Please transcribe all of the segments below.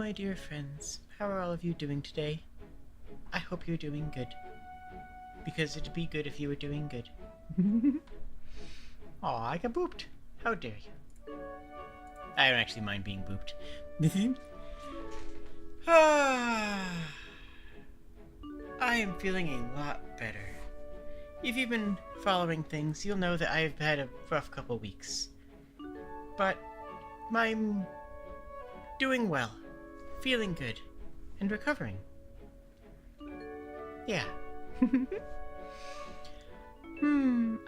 my dear friends. How are all of you doing today? I hope you're doing good. Because it'd be good if you were doing good. Aw, I got booped. How dare you. I don't actually mind being booped. I am feeling a lot better. If you've been following things, you'll know that I've had a rough couple weeks. But I'm doing well, feeling good, and recovering. Yeah. I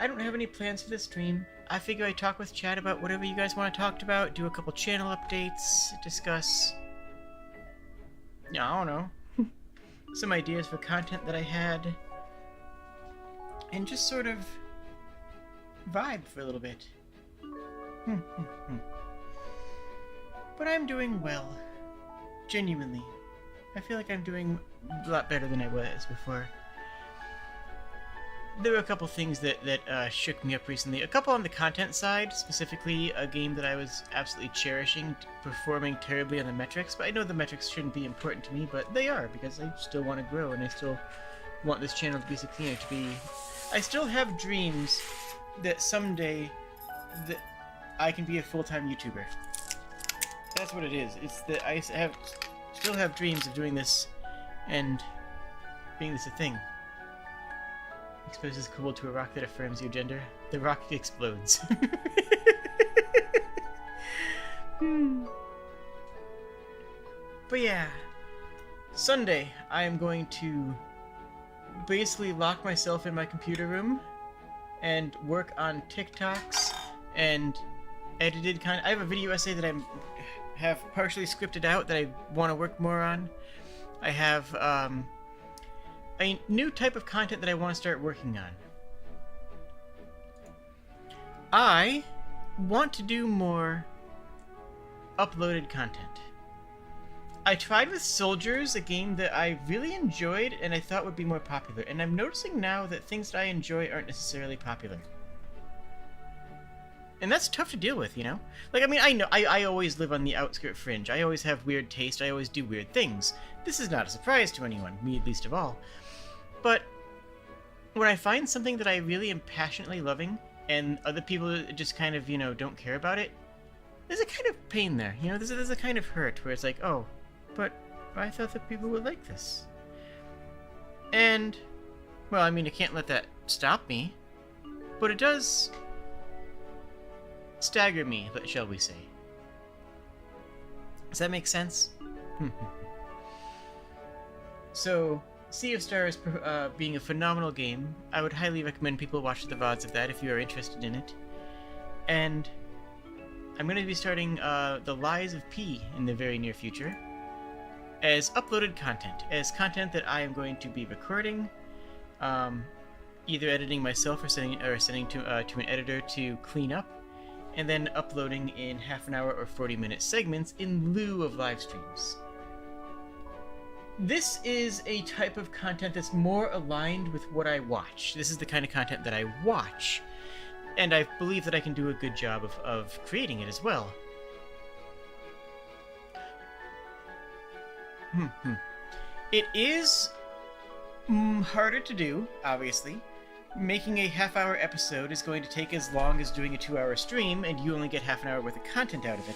don't have any plans for this stream. I figure I'd talk with chat about whatever you guys want to talk about, do a couple channel updates, discuss... I don't know. Some ideas for content that I had. And just sort of vibe for a little bit. But I'm doing well. Genuinely. I feel like I'm doing a lot better than I was before. There were a couple things that shook me up recently. A couple on the content side, specifically a game that I was absolutely cherishing, performing terribly on the metrics. But I know the metrics shouldn't be important to me, but they are, because I still want to grow, and I still want this channel to be succeeding, to be... I still have dreams that someday that I can be a full-time YouTuber. That's what it is. It's that I still have dreams of doing this and being this a thing. Exposes Kobold to a rock that affirms your gender. The rock explodes. But yeah, Sunday I am going to basically lock myself in my computer room and work on TikToks and edited I have a video essay that I have partially scripted out that I want to work more on. I have a new type of content that I want to start working on. I want to do more uploaded content. I tried with Soldiers, a game that I really enjoyed and I thought would be more popular, and I'm noticing now that things that I enjoy aren't necessarily popular. And that's tough to deal with, you know? Like, I mean, I know, I always live on the outskirt fringe. I always have weird taste. I always do weird things. This is not a surprise to anyone, me least of all. But when I find something that I really am passionately loving, and other people just kind of, you know, don't care about it, there's a kind of pain there, you know? There's a kind of hurt where it's like, oh, but I thought that people would like this. And, well, I mean, I can't let that stop me, but it does stagger me, shall we say. Does that make sense? So, Sea of Stars being a phenomenal game, I would highly recommend people watch the VODs of that if you are interested in it. And I'm going to be starting The Lies of P in the very near future as uploaded content, as content that I am going to be recording, either editing myself or sending to an editor to clean up, and then uploading in half-an-hour or 40-minute segments in lieu of live streams. This is a type of content that's more aligned with what I watch. This is the kind of content that I watch, and I believe that I can do a good job of creating it as well. It is harder to do, obviously. Making a half-hour episode is going to take as long as doing a 2-hour stream, and you only get half an hour worth of content out of it.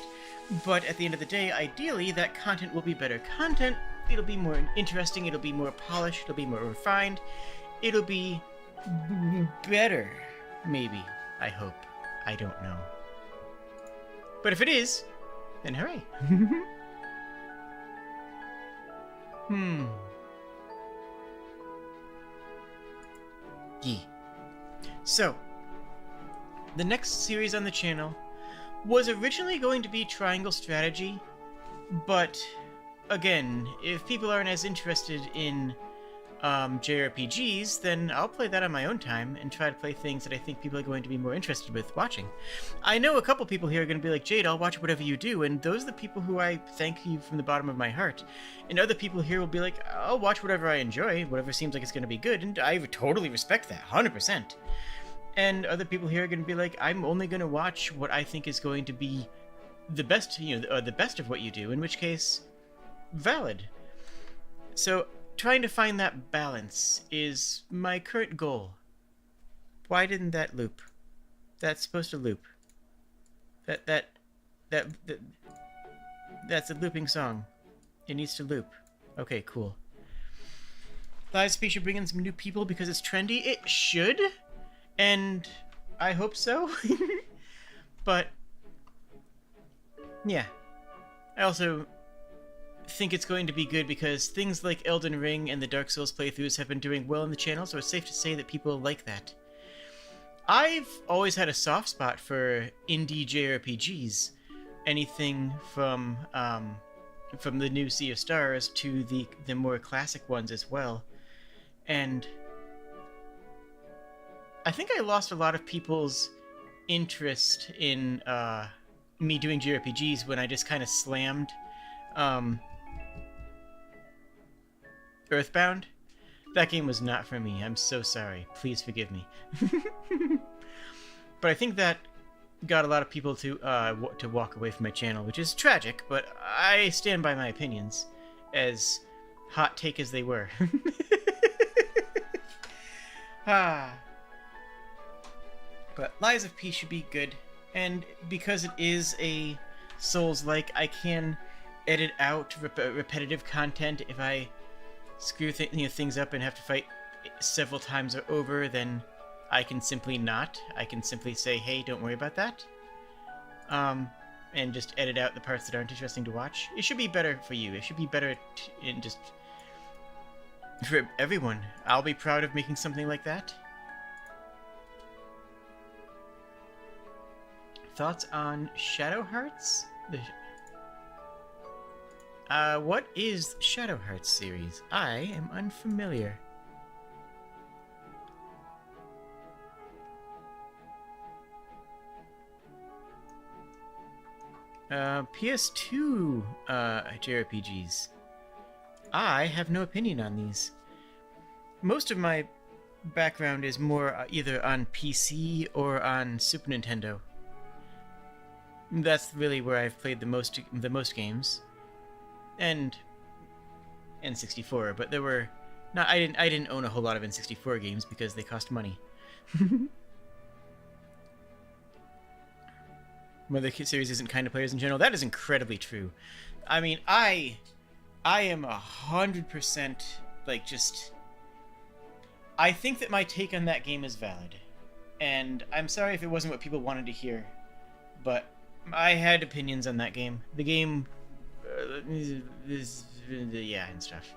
But at the end of the day, ideally, that content will be better content. It'll be more interesting, it'll be more polished, it'll be more refined. It'll be better, maybe. I hope. I don't know. But if it is, then hooray. So, the next series on the channel was originally going to be Triangle Strategy, but again, if people aren't as interested in JRPGs, then I'll play that on my own time and try to play things that I think people are going to be more interested with watching. I know a couple people here are going to be like, Jade, I'll watch whatever you do, and those are the people who I thank you from the bottom of my heart. And other people here will be like, I'll watch whatever I enjoy, whatever seems like it's going to be good, and I totally respect that, 100%. And other people here are going to be like, I'm only going to watch what I think is going to be the best, the best of what you do, in which case, valid. So, trying to find that balance is my current goal. Why didn't that loop? That's supposed to loop. That that's a looping song. It needs to loop. Okay, cool. Live Speech should bring in some new people because it's trendy. It should, and I hope so. But yeah, I also think it's going to be good because things like Elden Ring and the Dark Souls playthroughs have been doing well on the channel, so it's safe to say that people like that. I've always had a soft spot for indie JRPGs. Anything from the new Sea of Stars to the more classic ones as well. And I think I lost a lot of people's interest in me doing JRPGs when I just kind of slammed Earthbound. That game was not for me. I'm so sorry. Please forgive me. But I think that got a lot of people to walk away from my channel, which is tragic, but I stand by my opinions, as hot take as they were. But Lies of P should be good, and because it is a Souls-like, I can edit out repetitive content. If I screw things up and have to fight several times over, then I can simply not. I can simply say, hey, don't worry about that. And just edit out the parts that aren't interesting to watch. It should be better for you. It should be better just for everyone. I'll be proud of making something like that. Thoughts on Shadow Hearts? What is Shadow Hearts series? I am unfamiliar. PS2 JRPGs. I have no opinion on these. Most of my background is more either on PC or on Super Nintendo. That's really where I've played the most games, and N64. But there were not. I didn't own a whole lot of N64 games because they cost money. Mother series isn't kind to players in general. That is incredibly true. I mean, I am 100% like just. I think that my take on that game is valid, and I'm sorry if it wasn't what people wanted to hear, but I had opinions on that game. The game is yeah, and stuff.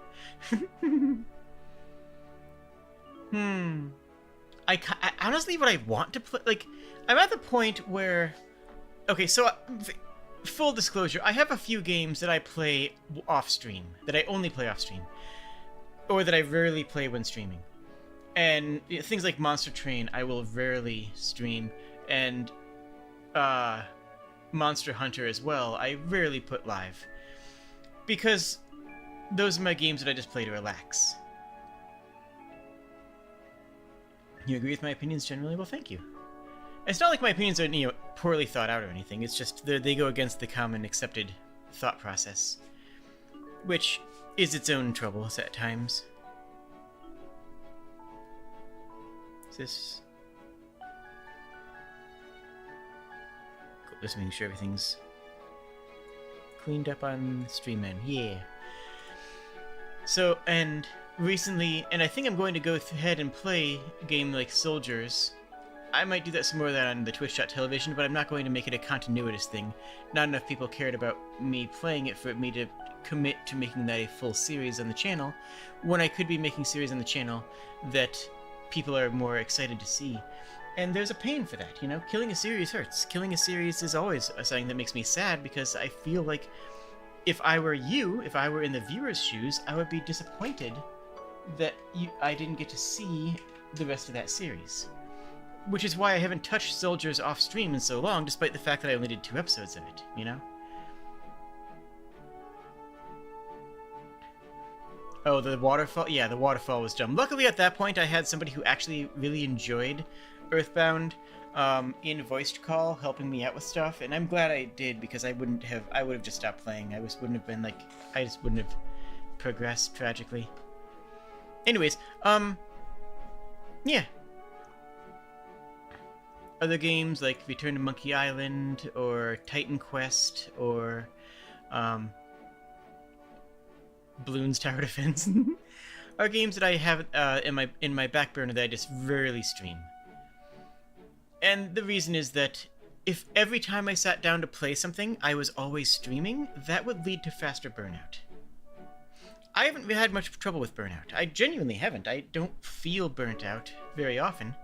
I honestly, what I want to play, like, I'm at the point where, okay, so full disclosure, I have a few games that I play off stream, that I only play off stream, or that I rarely play when streaming. And things like Monster Train, I will rarely stream, and Monster Hunter as well, I rarely put live. Because those are my games that I just play to relax. You agree with my opinions generally? Well, thank you. It's not like my opinions are, poorly thought out or anything. It's just they go against the common accepted thought process, which is its own troubles at times. Is this... Just making sure everything's cleaned up on Streamman. Yeah. So, and recently, and I think I'm going to go ahead and play a game like Soldiers. I might do that some more of that on the Twitch.tv, but I'm not going to make it a continuous thing. Not enough people cared about me playing it for me to commit to making that a full series on the channel, when I could be making series on the channel that people are more excited to see. And there's a pain for that, Killing a series hurts. Killing a series is always something that makes me sad, because I feel like if I were you, if I were in the viewer's shoes, I would be disappointed that I didn't get to see the rest of that series. Which is why I haven't touched Soldiers off stream in so long, despite the fact that I only did 2 episodes of it, Oh, the waterfall? Yeah, the waterfall was dumb. Luckily, at that point, I had somebody who actually really enjoyed Earthbound in voice call helping me out with stuff, and I'm glad I did, because I would have just stopped playing. Wouldn't have been like, I just wouldn't have progressed tragically. Anyways, yeah. Other games like Return to Monkey Island or Titan Quest or Bloons Tower Defense are games that I have in my back burner that I just rarely stream. And the reason is that if every time I sat down to play something I was always streaming, that would lead to faster burnout. I haven't had much trouble with burnout. I genuinely haven't. I don't feel burnt out very often.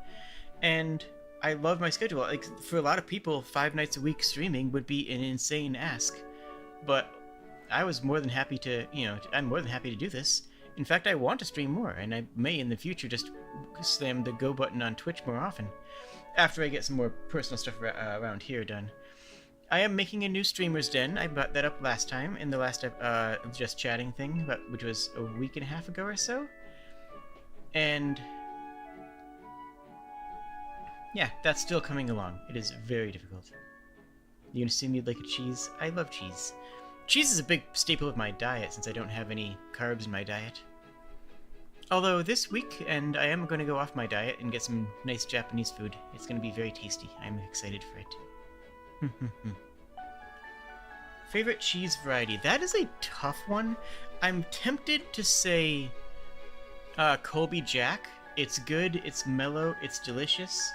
And I love my schedule. Like, for a lot of people, 5 nights a week streaming would be an insane ask. But I was more than happy to, I'm more than happy to do this. In fact, I want to stream more, and I may in the future just slam the go button on Twitch more often, after I get some more personal stuff around here done. I am making a new streamer's den. I brought that up last time in the last just chatting thing, which was a week and a half ago or so. And yeah, that's still coming along. It is very difficult. You gonna see me like a cheese? I love cheese. Cheese is a big staple of my diet since I don't have any carbs in my diet. Although this weekend I am going to go off my diet and get some nice Japanese food. It's going to be very tasty. I'm excited for it. Favorite cheese variety? That is a tough one. I'm tempted to say Colby Jack. It's good, it's mellow, it's delicious.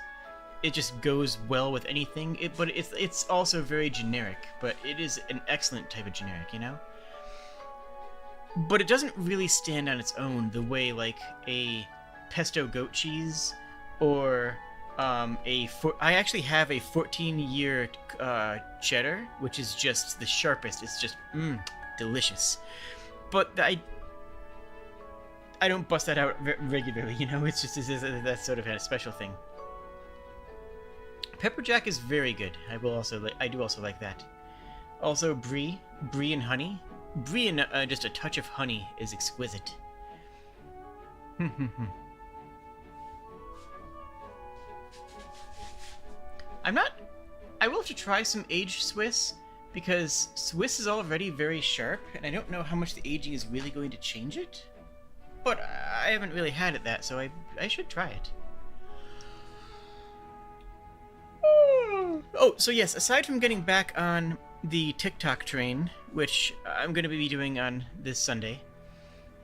It just goes well with anything. But it's also very generic, but it is an excellent type of generic, But it doesn't really stand on its own the way like a pesto goat cheese or I actually have a 14-year cheddar, which is just the sharpest. It's just delicious. But I don't bust that out regularly, It's just that's sort of a special thing. Pepper Jack is very good. I do also like that. Also brie and honey. Brie and just a touch of honey is exquisite. I will have to try some aged Swiss, because Swiss is already very sharp, and I don't know how much the aging is really going to change it. But I haven't really had it so I should try it. Oh, so yes, aside from getting back on the TikTok train, which I'm going to be doing on this Sunday,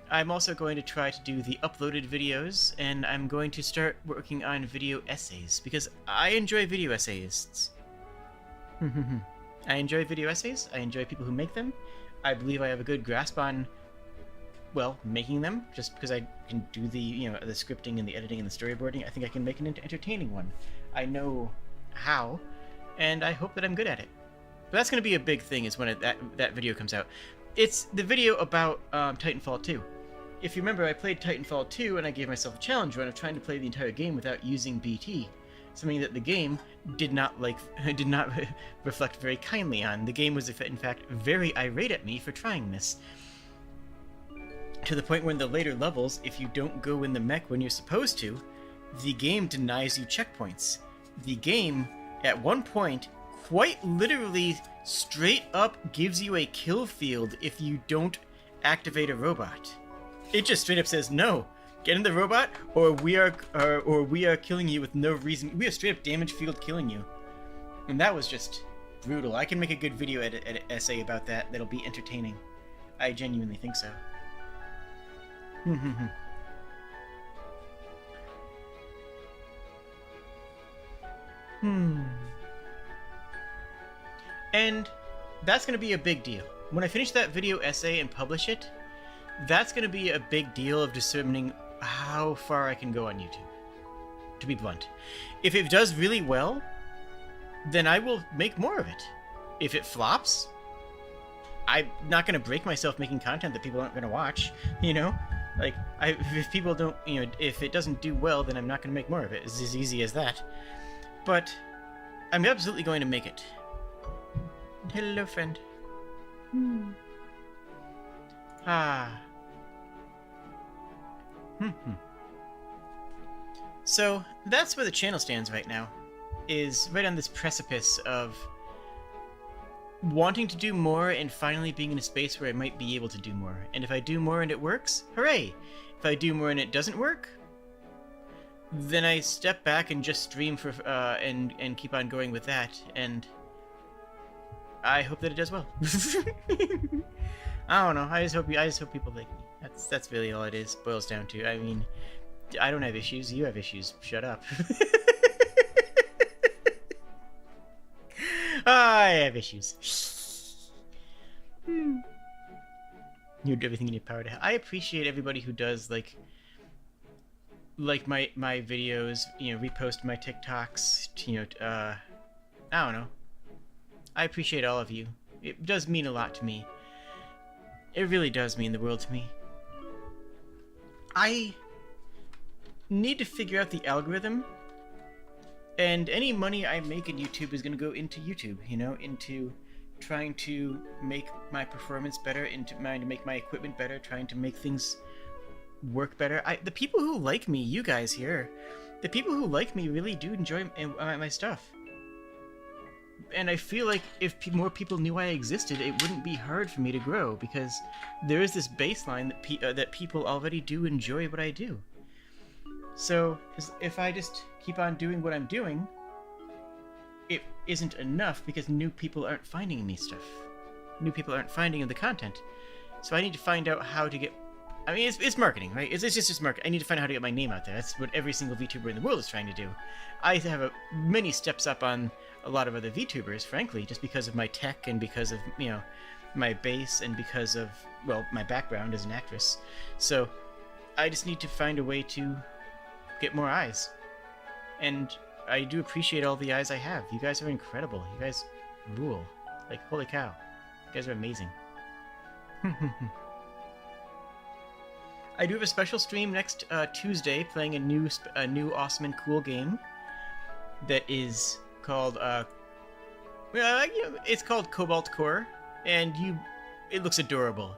I'm also going to try to do the uploaded videos, and I'm going to start working on video essays, because I enjoy video essayists. I enjoy video essays, I enjoy people who make them. I believe I have a good grasp on, well, making them, just because I can do the, the scripting and the editing and the storyboarding. I think I can make an entertaining one. I know how, and I hope that I'm good at it. But that's going to be a big thing, is when that video comes out. It's the video about Titanfall 2. If you remember, I played Titanfall 2, and I gave myself a challenge run of trying to play the entire game without using BT, something that the game did not reflect very kindly on. The game was, in fact, very irate at me for trying this. To the point where in the later levels, if you don't go in the mech when you're supposed to, the game denies you checkpoints. The game, at one point, quite literally straight up gives you a kill field if you don't activate a robot. It just straight up says, no, get in the robot, or we are killing you with no reason. We are straight up damage field killing you. And that was just brutal. I can make a good video edit essay about that that'll be entertaining. I genuinely think so. And that's going to be a big deal. When I finish that video essay and publish it, that's going to be a big deal of determining how far I can go on YouTube, to be blunt. If it does really well, then I will make more of it. If it flops, I'm not going to break myself making content that people aren't going to watch, Like, if people don't, if it doesn't do well, then I'm not going to make more of it. It's as easy as that. But I'm absolutely going to make it. Hello, friend. So, that's where the channel stands right now. is right on this precipice of wanting to do more and finally being in a space where I might be able to do more. And if I do more and it works, hooray! If I do more and it doesn't work, then I step back and just stream for and keep on going with that. And I hope that it does well. I don't know. I just hope people like me. That's really all it is. Boils down to. I mean, I don't have issues. You have issues. Shut up. I have issues. You do everything in your power to. I appreciate everybody who does like my videos. You know, repost my TikToks. You know, I don't know. I appreciate all of you. It does mean a lot to me. It really does mean the world to me. I need to figure out the algorithm, and any money I make in YouTube is going to go into YouTube, you know, into trying to make my performance better, into trying to make my equipment better, trying to make things work better. The people who like me, you guys here, the people who like me really do enjoy my stuff. And I feel like if more people knew I existed, it wouldn't be hard for me to grow, because there is this baseline that people already do enjoy what I do. So if I just keep on doing what I'm doing, it isn't enough because new people aren't finding me stuff. New people aren't finding the content. So I need to find out how to get... I mean, it's marketing, right? It's just marketing. I need to find out how to get my name out there. That's what every single VTuber in the world is trying to do. I have many steps up on a lot of other VTubers, frankly, just because of my tech and because of, you know, my base and because of, well, my background as an actress. So I just need to find a way to get more eyes. And I do appreciate all the eyes I have. You guys are incredible. You guys rule. Like, holy cow. You guys are amazing. I do have a special stream next Tuesday playing a new awesome and cool game that is called it's called Cobalt Core, and it looks adorable.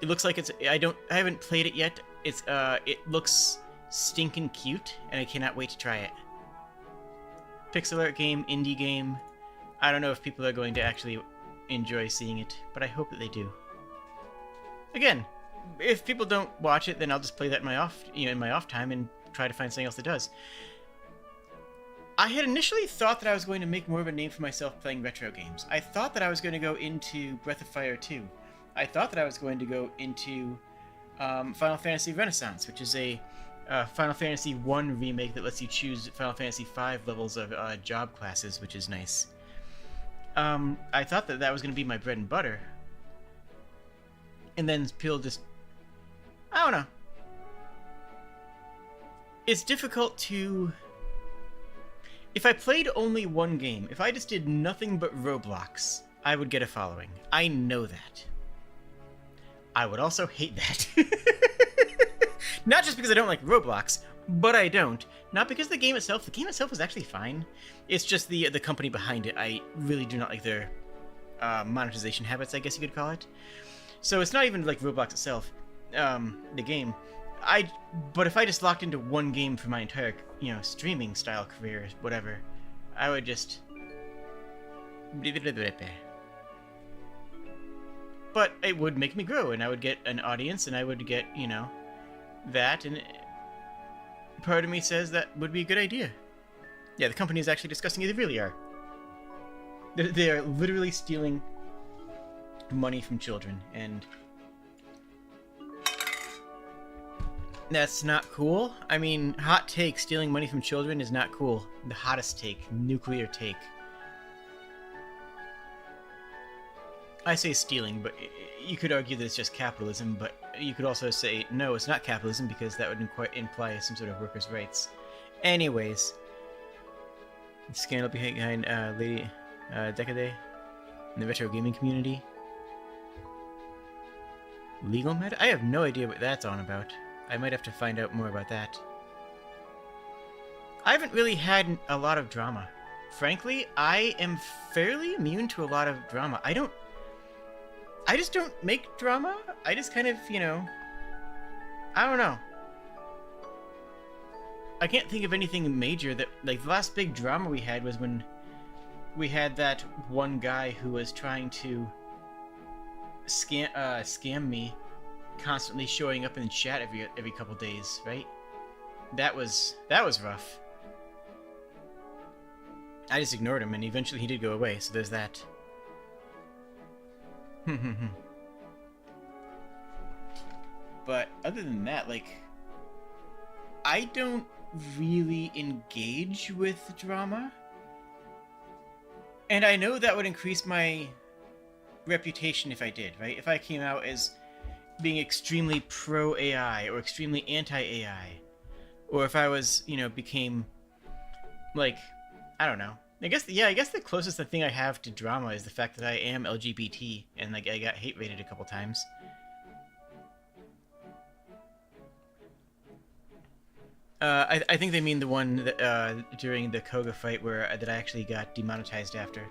It looks like I haven't played it yet. It looks stinking cute, and I cannot wait to try it. Pixel art game, indie game. I don't know if people are going to actually enjoy seeing it, but I hope that they do. Again, if people don't watch it, then I'll just play that in my off time and try to find something else that does. I had initially thought that I was going to make more of a name for myself playing retro games. I thought that I was going to go into Breath of Fire 2. I thought that I was going to go into Final Fantasy Renaissance, which is a Final Fantasy 1 remake that lets you choose Final Fantasy 5 levels of job classes, which is nice. I thought that was going to be my bread and butter. And then people just... I don't know. It's difficult to... If I played only one game, if I just did nothing but Roblox, I would get a following. I know that. I would also hate that. Not just because I don't like Roblox, but I don't. Not because the game itself is actually fine. It's just the company behind it. I really do not like their monetization habits, I guess you could call it. So it's not even like Roblox itself, the game. But if I just locked into one game for my entire, streaming style career, whatever, I would just... But it would make me grow, and I would get an audience, and I would get, that, and part of me says that would be a good idea. Yeah, the company is actually discussing it. They really are. They are literally stealing money from children, and that's not cool. I mean, hot take, stealing money from children is not cool. The hottest take, nuclear take. I say stealing, but you could argue that it's just capitalism, but you could also say, no, it's not capitalism, because that would imply some sort of workers' rights. Anyways, the scandal behind Lady Decade in the retro gaming community. Legal matter? I have no idea what that's on about. I might have to find out more about that. I haven't really had a lot of drama. Frankly, I am fairly immune to a lot of drama. I just don't make drama. I just kind of, I don't know. I can't think of anything major that, like, the last big drama we had was when we had that one guy who was trying to scam me, constantly showing up in chat every couple days, right? That was rough. I just ignored him, and eventually he did go away, so there's that. But other than that, like, I don't really engage with drama. And I know that would increase my reputation if I did, right? If I came out as being extremely pro-AI or extremely anti-AI. Or if I was, you know, became, like, I don't know. I guess the closest thing I have to drama is the fact that I am LGBT and, like, I got hate-rated a couple times. I think they mean the one that, during the Koga fight that I actually got demonetized after.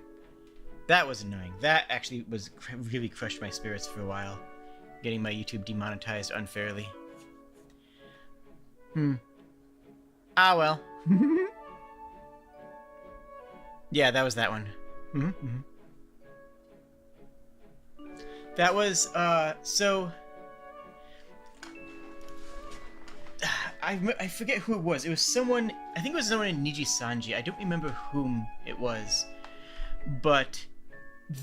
That was annoying. That actually really crushed my spirits for a while. Getting my YouTube demonetized unfairly. Ah, well. Yeah, that was that one. That was, so... I forget who it was. It was someone... I think it was someone in Niji Sanji. I don't remember whom it was. But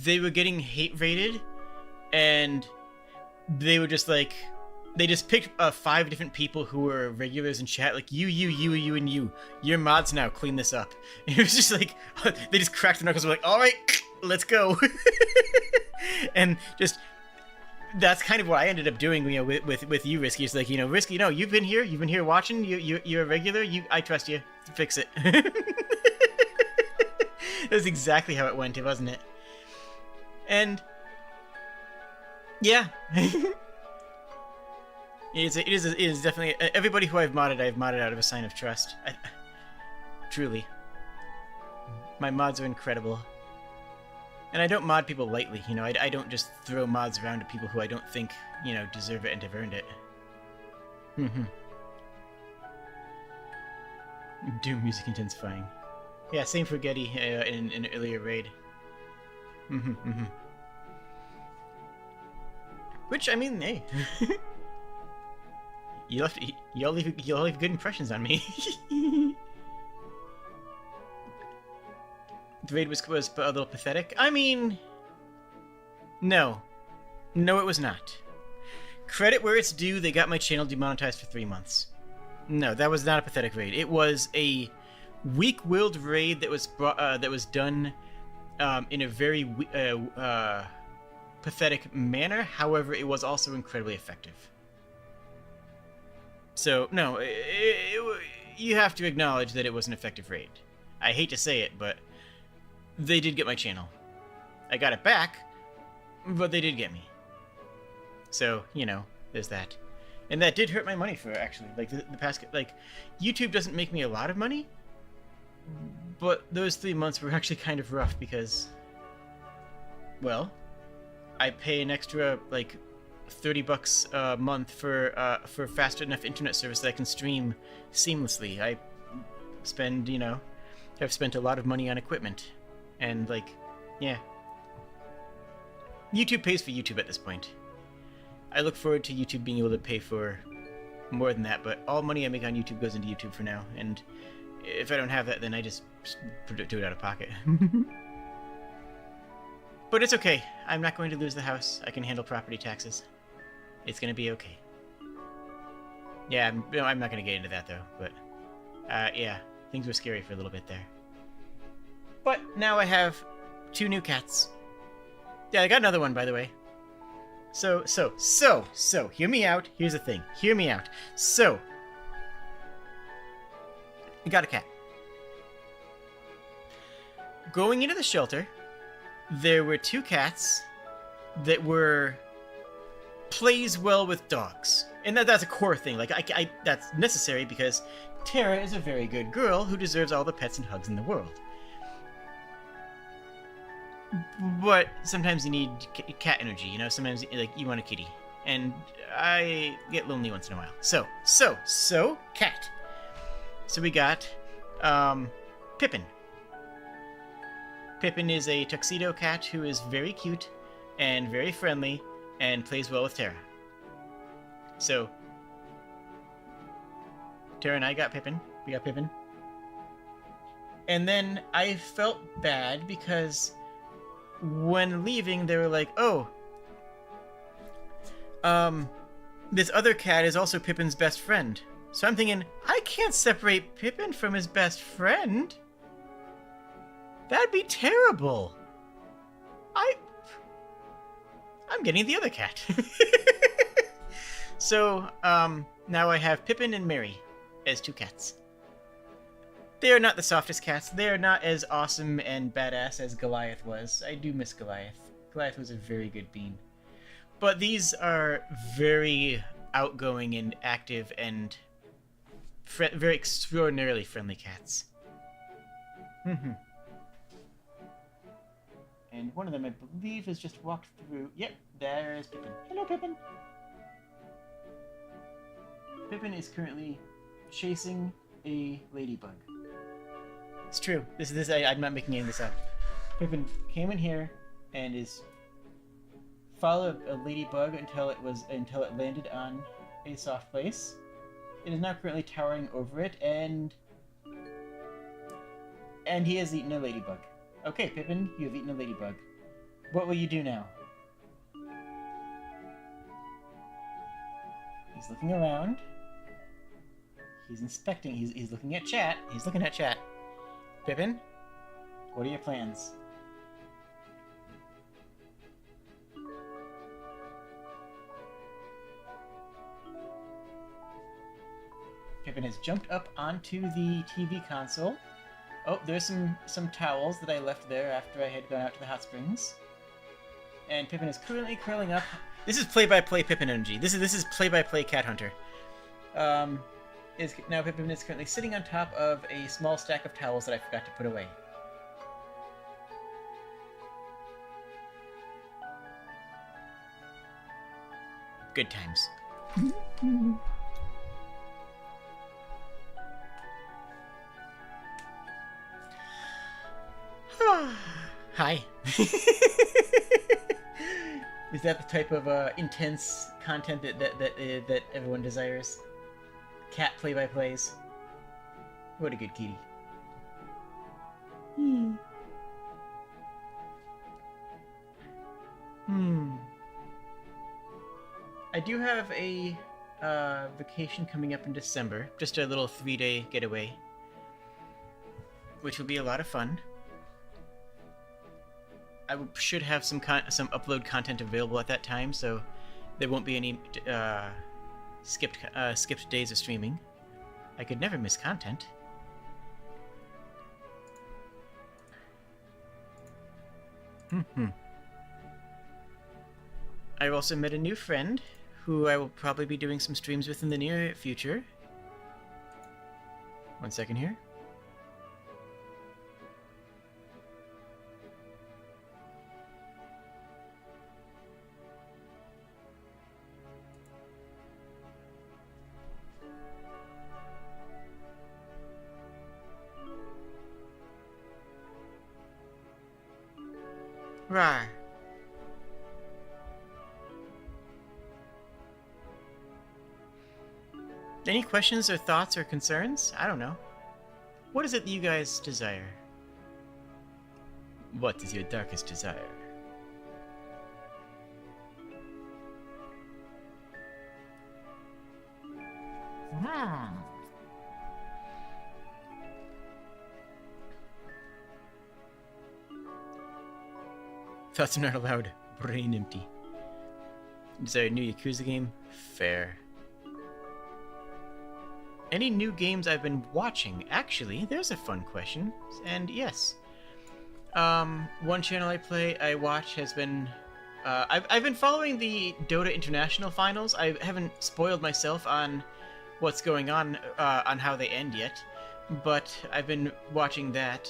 they were getting hate-rated, and they were just like... They just picked 5 different people who were regulars in chat, like, you, and you. You're mods now, clean this up. And it was just like, they just cracked their knuckles and were like, alright, let's go. And just... That's kind of what I ended up doing, you know, with you, Risky. It's like, you know, Risky, no, you've been here watching, you're a regular, I trust you, fix it. That's exactly how it went, wasn't it? And, yeah. It is definitely, everybody who I've modded out of a sign of trust. Truly. My mods are incredible. And I don't mod people lightly, you know, I don't just throw mods around to people who I don't think, you know, deserve it and have earned it. Doom music intensifying. Yeah, same for Getty in an earlier raid. Which, I mean, hey. Y'all leave good impressions on me. The raid was a little pathetic. I mean... No. No, it was not. Credit where it's due, they got my channel demonetized for 3 months. No, that was not a pathetic raid. It was a weak-willed raid that was done in a very pathetic manner. However, it was also incredibly effective. So, no, you have to acknowledge that it was an effective raid. I hate to say it, but... They did get my channel. I got it back, but they did get me. So, you know, there's that. And that did hurt my money for, actually. Like, the past... Like, YouTube doesn't make me a lot of money, but those 3 months were actually kind of rough because... Well, I pay an extra, like, $30 a month for fast enough internet service that I can stream seamlessly. I spend, you know... I've spent a lot of money on equipment. And, like, yeah. YouTube pays for YouTube at this point. I look forward to YouTube being able to pay for more than that, but all money I make on YouTube goes into YouTube for now, and if I don't have that, then I just do it out of pocket. But it's okay. I'm not going to lose the house. I can handle property taxes. It's going to be okay. Yeah, I'm not going to get into that, though, but, yeah, things were scary for a little bit there. But now I have 2 new cats. Yeah, I got another one, by the way. So, hear me out. Here's the thing. Hear me out. So, I got a cat. Going into the shelter, there were 2 cats that plays well with dogs. And that's a core thing. Like, that's necessary because Tara is a very good girl who deserves all the pets and hugs in the world. But sometimes you need cat energy, you know? Sometimes, like, you want a kitty. And I get lonely once in a while. So, cat. So we got Pippin. Pippin is a tuxedo cat who is very cute and very friendly and plays well with Tara. So Tara and I got Pippin. We got Pippin. And then I felt bad because when leaving, they were like, oh, this other cat is also Pippin's best friend. So I'm thinking, I can't separate Pippin from his best friend. That'd be terrible. I'm getting the other cat. So, now I have Pippin and Mary as 2 cats. They are not the softest cats. They are not as awesome and badass as Goliath was. I do miss Goliath. Goliath was a very good bean. But these are very outgoing and active and very extraordinarily friendly cats. And one of them, I believe, has just walked through. Yep, there is Pippin. Hello, Pippin. Pippin is currently chasing a ladybug. It's true. I'm not making any of this up. Pippin came in here and is followed a ladybug until it landed on a soft place. It is now currently towering over it, and he has eaten a ladybug. Okay, Pippin, you have eaten a ladybug. What will you do now? He's looking around. He's inspecting. He's looking at chat. He's looking at chat. Pippin, what are your plans? Pippin has jumped up onto the TV console. Oh, there's some towels that I left there after I had gone out to the hot springs. And Pippin is currently curling up. This is play-by-play Pippin energy. This is play-by-play Cat Hunter. Now Pippin is currently sitting on top of a small stack of towels that I forgot to put away. Good times. Hi. Is that the type of intense content that everyone desires? Cat play-by-plays. What a good kitty. I do have a vacation coming up in December. Just a little 3-day getaway, which will be a lot of fun. I should have some upload content available at that time, so there won't be any skipped days of streaming. I could never miss content. I've also met a new friend who I will probably be doing some streams with in the near future. One second here. Rawr. Any questions or thoughts or concerns? I don't know. What is it that you guys desire? What is your darkest desire? Thoughts are not allowed. Brain empty. Desire a new Yakuza game? Fair. Any new games I've been watching? Actually, there's a fun question. And yes. One channel I watch has been... I've been following the Dota International Finals. I haven't spoiled myself on what's going on how they end yet. But I've been watching that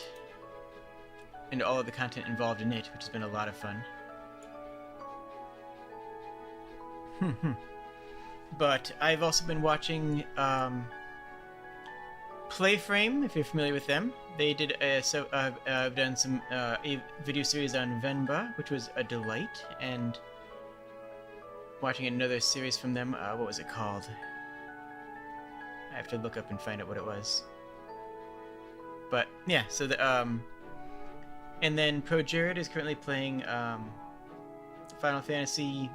and all of the content involved in it, which has been a lot of fun. But I've also been watching Playframe, if you're familiar with them, they did I've done some a video series on Venba, which was a delight, and watching another series from them. What was it called? I have to look up and find out what it was. But yeah, so the and then Pro Jared is currently playing Final Fantasy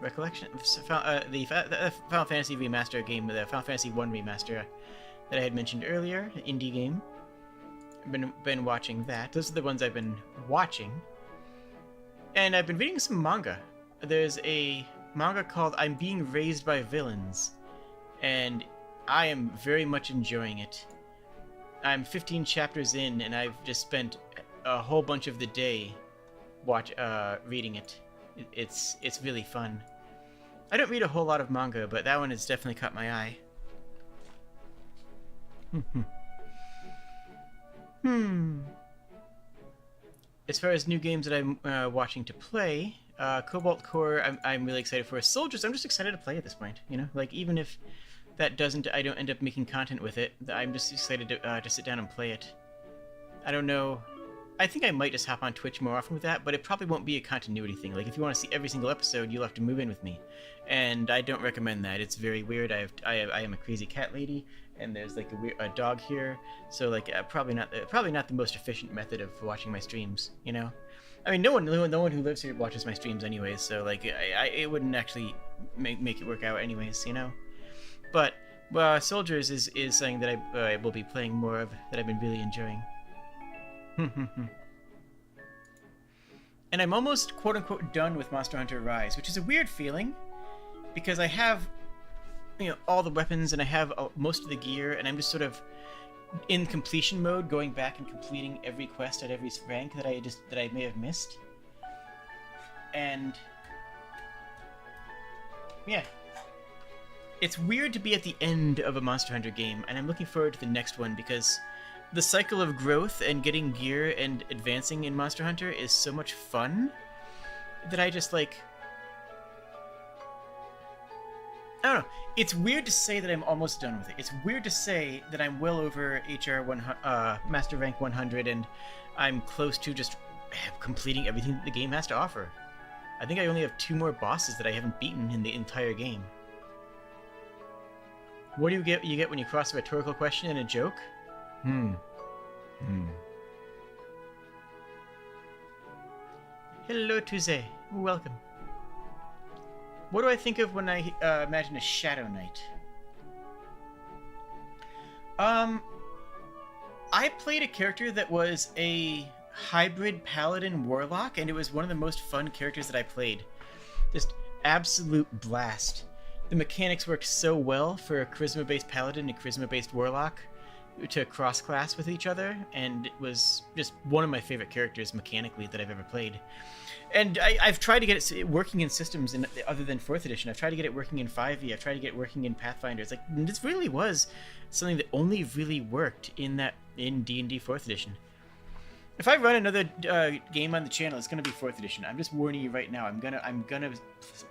Recollection, the Final Fantasy remaster game, the Final Fantasy 1 remaster that I had mentioned earlier, an indie game. I've been watching that. Those are the ones I've been watching. And I've been reading some manga. There's a manga called I'm Being Raised by Villains, and I am very much enjoying it. I'm 15 chapters in, and I've just spent a whole bunch of the day reading it. It's really fun. I don't read a whole lot of manga, but that one has definitely caught my eye. As far as new games that I'm watching to play, Cobalt Core, I'm really excited for. Soldiers, I'm just excited to play at this point. You know, like even if that I don't end up making content with it, I'm just excited to sit down and play it. I don't know. I think I might just hop on Twitch more often with that, but it probably won't be a continuity thing. Like, if you want to see every single episode, you'll have to move in with me, and I don't recommend that. It's very weird. I am a crazy cat lady, and there's like a dog here, so like probably not the most efficient method of watching my streams. You know, I mean, no one who lives here watches my streams anyways, so like it wouldn't actually make it work out anyways. You know, but Soldiers is something that I will be playing more of, that I've been really enjoying. And I'm almost quote-unquote done with Monster Hunter Rise, which is a weird feeling, because I have, you know, all the weapons and I have most of the gear, and I'm just sort of in completion mode, going back and completing every quest at every rank that I may have missed. And yeah, it's weird to be at the end of a Monster Hunter game, and I'm looking forward to the next one, because the cycle of growth and getting gear and advancing in Monster Hunter is so much fun that I just like... I don't know. It's weird to say that I'm almost done with it. It's weird to say that I'm well over Master Rank 100 and I'm close to just completing everything that the game has to offer. I think I only have 2 more bosses that I haven't beaten in the entire game. What do you get when you cross a rhetorical question and a joke? Hello, Tuze. Welcome. What do I think of when I imagine a Shadow Knight? I played a character that was a hybrid Paladin Warlock, and it was one of the most fun characters that I played. Just absolute blast. The mechanics worked so well for a Charisma-based Paladin and Charisma-based Warlock to cross-class with each other, and it was just one of my favorite characters mechanically that I've ever played. And I've tried to get it working in systems other than 4th edition. I've tried to get it working in 5e. I've tried to get it working in Pathfinder. It's like, this really was something that only really worked in D&D 4th edition. If I run another game on the channel, it's going to be 4th edition. I'm just warning you right now. I'm gonna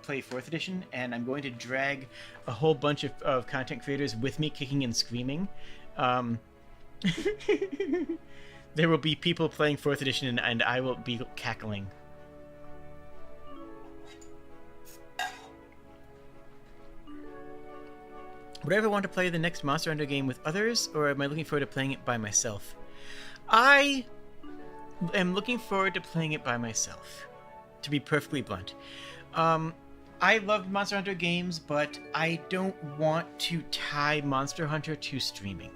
play 4th edition, and I'm going to drag a whole bunch of content creators with me, kicking and screaming. There will be people playing 4th edition, and I will be cackling. Would I ever want to play the next Monster Hunter game with others, or am I looking forward to playing it by myself? I am looking forward to playing it by myself, to be perfectly blunt. I love Monster Hunter games, but I don't want to tie Monster Hunter to streaming.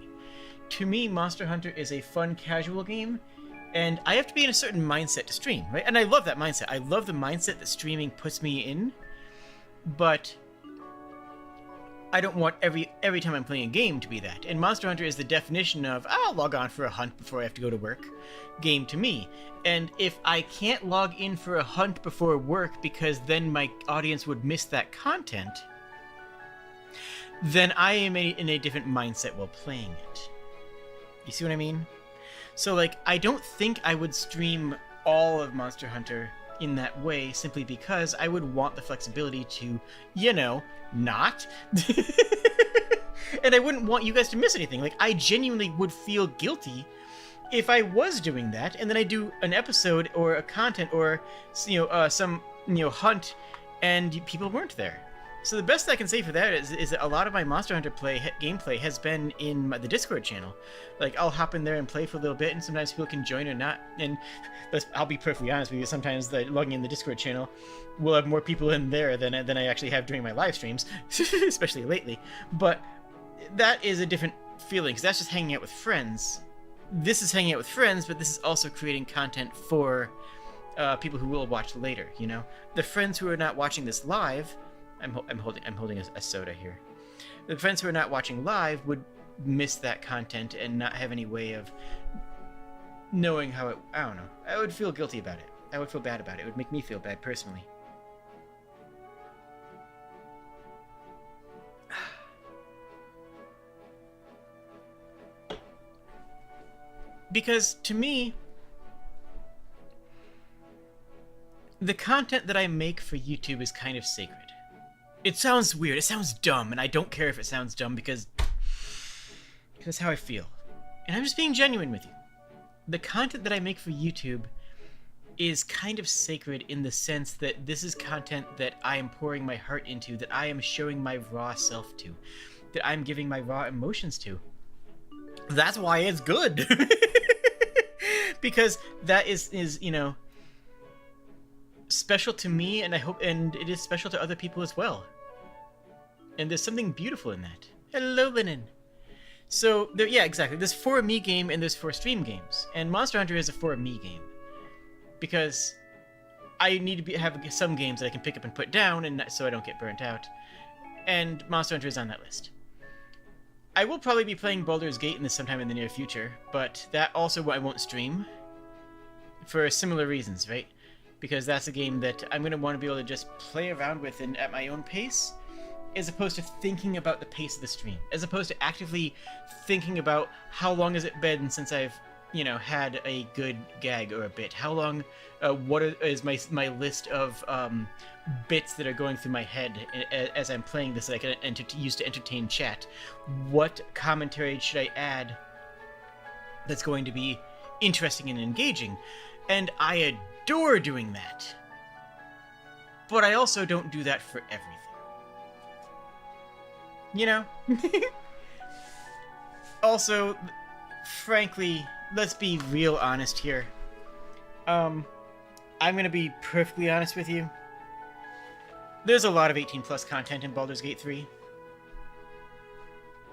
To me, Monster Hunter is a fun, casual game, and I have to be in a certain mindset to stream, right? And I love that mindset. I love the mindset that streaming puts me in, but I don't want every time I'm playing a game to be that. And Monster Hunter is the definition of, I'll log on for a hunt before I have to go to work game to me. And if I can't log in for a hunt before work because then my audience would miss that content, then I am in a different mindset while playing it. You see what I mean? So, like, I don't think I would stream all of Monster Hunter in that way, simply because I would want the flexibility to, you know, not. And I wouldn't want you guys to miss anything. Like, I genuinely would feel guilty if I was doing that, and then I do an episode or a content or some hunt, and people weren't there. So the best I can say for that is that a lot of my Monster Hunter gameplay has been in the Discord channel. Like, I'll hop in there and play for a little bit, and sometimes people can join or not. And I'll be perfectly honest with you, sometimes logging in the Discord channel will have more people in there than I actually have during my live streams, especially lately. But that is a different feeling, because that's just hanging out with friends. This is hanging out with friends, but this is also creating content for people who will watch later. The friends who are not watching this live. I'm holding a soda here. The friends who are not watching live would miss that content and not have any way of knowing how it. I don't know. I would feel guilty about it. I would feel bad about it. It would make me feel bad personally. Because to me, the content that I make for YouTube is kind of sacred. It sounds weird. It sounds dumb, and I don't care if it sounds dumb because that's how I feel. And I'm just being genuine with you. The content that I make for YouTube is kind of sacred in the sense that this is content that I am pouring my heart into, that I am showing my raw self to, that I'm giving my raw emotions to. That's why it's good. Because that is special to me, and and it is special to other people as well. And there's something beautiful in that. Hello, Linen. So yeah, exactly. There's 4 me game and there's 4 stream games, and Monster Hunter is a 4 me game because I need to have some games that I can pick up and put down, and so I don't get burnt out. And Monster Hunter is on that list. I will probably be playing Baldur's Gate in this sometime in the near future, but that also I won't stream for similar reasons, right? Because that's a game that I'm going to want to be able to just play around with and at my own pace, as opposed to thinking about the pace of the stream, as opposed to actively thinking about how long has it been since I've, had a good gag or a bit. How long, is my list of bits that are going through my head as I'm playing this that I can use to entertain chat? What commentary should I add that's going to be interesting and engaging? And I adore doing that. But I also don't do that for everything. Also, frankly, let's be real honest here. I'm gonna be perfectly honest with you. There's a lot of 18+ content in Baldur's Gate 3.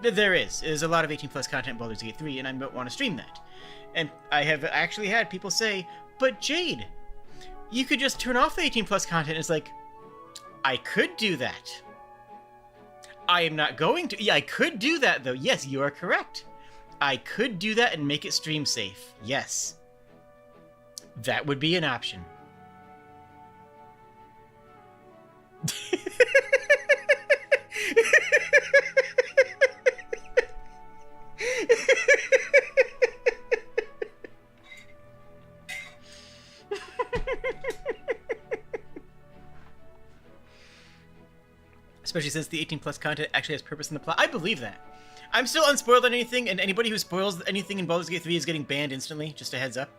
There's a lot of 18+ content in Baldur's Gate 3, and I don't want to stream that. And I have actually had people say, but Jade, you could just turn off the 18+ content. It's like, I could do that. I am not going to. Yeah, I could do that, though. Yes, you are correct. I could do that and make it stream safe. Yes. That would be an option. Especially since the 18+ content actually has purpose in the plot. I believe that. I'm still unspoiled on anything, and anybody who spoils anything in Baldur's Gate 3 is getting banned instantly, just a heads up.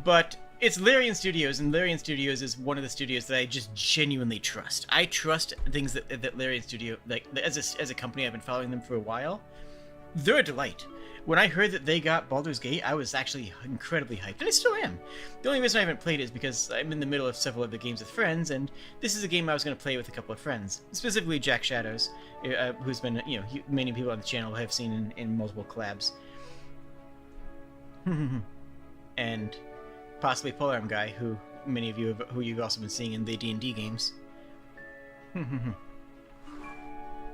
But it's Larian Studios, and Larian Studios is one of the studios that I just genuinely trust. I trust things that Larian Studio, like, as a company, I've been following them for a while. They're a delight. When I heard that they got Baldur's Gate, I was actually incredibly hyped, and I still am. The only reason I haven't played it is because I'm in the middle of several other games with friends, and this is a game I was going to play with a couple of friends, specifically Jack Shadows, who's been, many people on the channel have seen in multiple collabs. And possibly Polearm Guy, who many of you who you've also been seeing in the D&D games.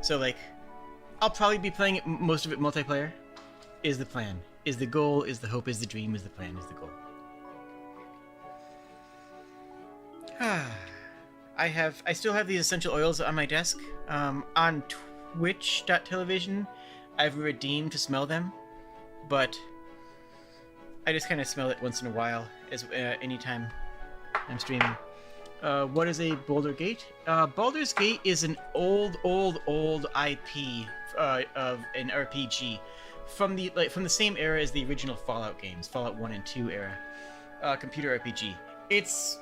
So, like, I'll probably be playing it, most of it multiplayer. Is the plan, is the goal, is the hope, is the dream, is the plan, is the goal. I still have these essential oils on my desk. On Twitch.tv, I've redeemed to smell them, but I just kind of smell it once in a while, anytime I'm streaming. What is a Boulder Gate? Baldur's Gate is an old IP of an RPG from the same era as the original Fallout games, Fallout 1 and 2 era, computer RPG. It's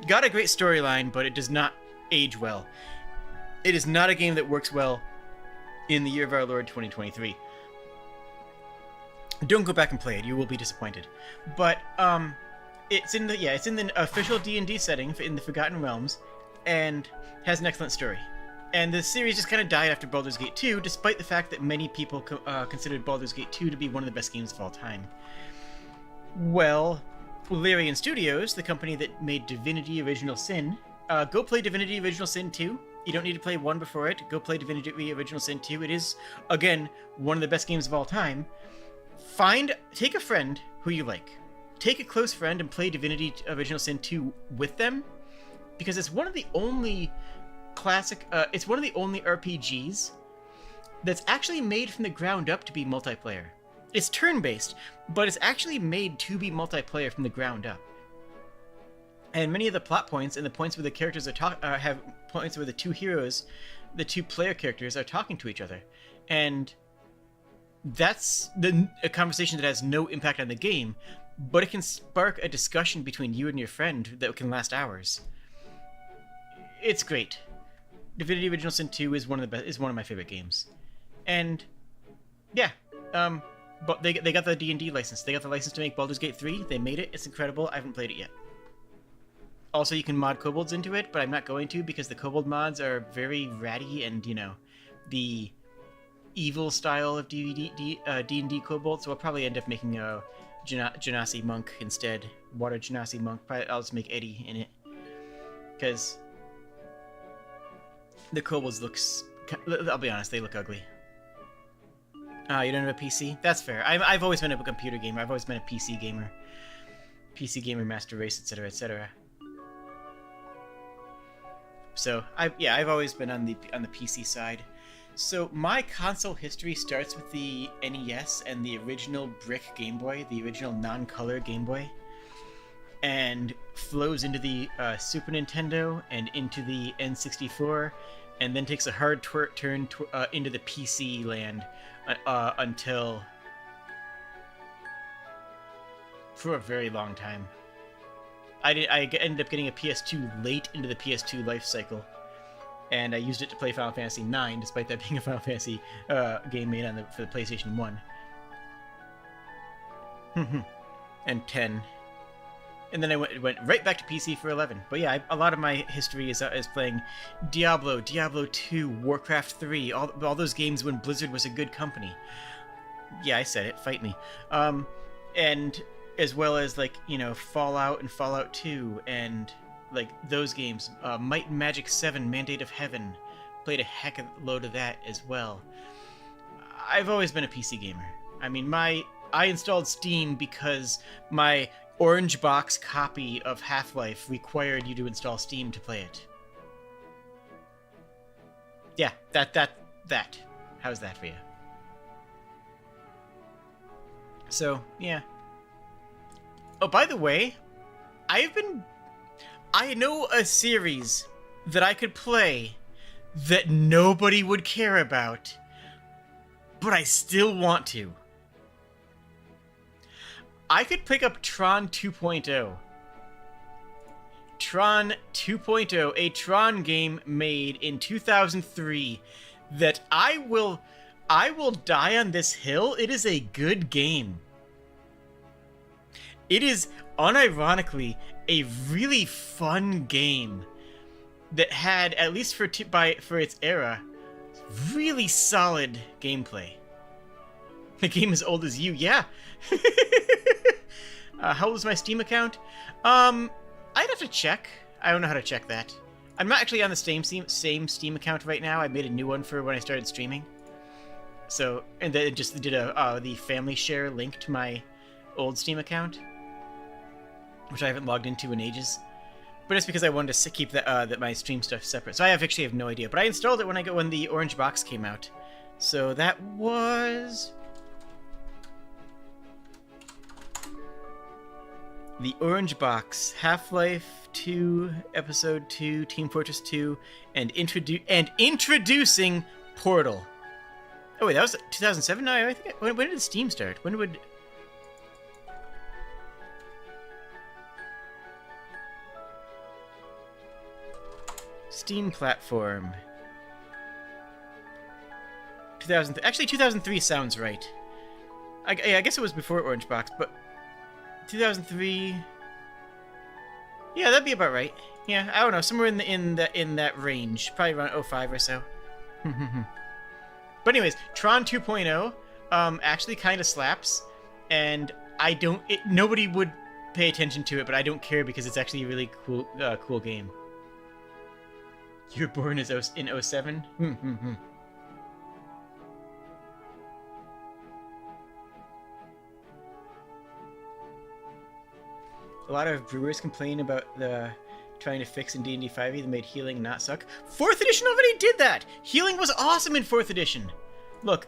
got a great storyline, but it does not age well. It is not a game that works well in the year of our Lord 2023. Don't go back and play it; you will be disappointed. But it's in the official D&D setting in the Forgotten Realms, and has an excellent story. And the series just kind of died after Baldur's Gate 2, despite the fact that many people considered Baldur's Gate 2 to be one of the best games of all time. Well, Larian Studios, the company that made Divinity Original Sin, go play Divinity Original Sin 2. You don't need to play 1 before it. Go play Divinity Original Sin 2. It is, again, one of the best games of all time. Take a friend who you like. Take a close friend and play Divinity Original Sin 2 with them, because it's one of the only it's one of the only RPGs that's actually made from the ground up to be multiplayer. It's turn-based, but it's actually made to be multiplayer from the ground up. And many of the plot points and the points where the characters have points where the two player characters are talking to each other, and that's a conversation that has no impact on the game, but it can spark a discussion between you and your friend that can last hours. It's great. Divinity Original Sin 2 is one of my favorite games, and yeah, but they got the D&D license. They got the license to make Baldur's Gate 3. They made it. It's incredible. I haven't played it yet. Also, you can mod kobolds into it, but I'm not going to because the kobold mods are very ratty and, the evil style of D&D kobold, so I'll probably end up making a Genasi monk instead. Water Genasi monk. Probably I'll just make Eddie in it, because the kobolds I'll be honest, they look ugly. You don't have a PC? That's fair. I've always been a computer gamer. I've always been a PC gamer. PC gamer, master race, etc., etc. So I've always been on the PC side. So my console history starts with the NES and the original brick Game Boy, the original non-color Game Boy, and flows into the Super Nintendo and into the N64, and then takes a hard turn into the PC land until for a very long time. I ended up getting a PS2 late into the PS2 life cycle, and I used it to play Final Fantasy IX, despite that being a Final Fantasy game made for the PlayStation 1. And 10. And then I went right back to PC for 11. But yeah, a lot of my history is playing Diablo, Diablo 2, Warcraft 3, all those games when Blizzard was a good company. Yeah, I said it. Fight me. And as well as Fallout and Fallout 2 and those games. Might and Magic 7, Mandate of Heaven. Played a heck of a load of that as well. I've always been a PC gamer. I mean, I installed Steam because my orange box copy of Half-Life required you to install Steam to play it. Yeah, that. How's that for you? So, yeah. Oh, by the way, I know a series that I could play that nobody would care about, but I still want to. I could pick up Tron 2.0. Tron 2.0, a Tron game made in 2003 that I will die on this hill. It is a good game. It is unironically a really fun game that had, at least for its era, really solid gameplay. The game is old as you, yeah. How old is my Steam account? I'd have to check. I don't know how to check that. I'm not actually on the same Steam account right now. I made a new one for when I started streaming. So, and then just did the family share link to my old Steam account, which I haven't logged into in ages. But it's because I wanted to keep that my stream stuff separate. So I actually have no idea. But I installed it when the orange box came out. So that was The Orange Box, Half-Life 2, Episode 2, Team Fortress 2, and introducing Portal. Oh wait, that was 2007? No, I think. When did Steam start? When would? Steam platform. 2000. Actually, 2003 sounds right. I guess it was before Orange Box, but 2003. Yeah, that'd be about right. Yeah, I don't know, somewhere in that range, probably around 05 or so. But anyways, Tron 2.0 actually kind of slaps, and nobody would pay attention to it, but I don't care because it's actually a really cool game. You were born in 07? A lot of brewers complain about the trying to fix in D&D 5e that made healing not suck. 4th edition already did that! Healing was awesome in 4th edition! Look,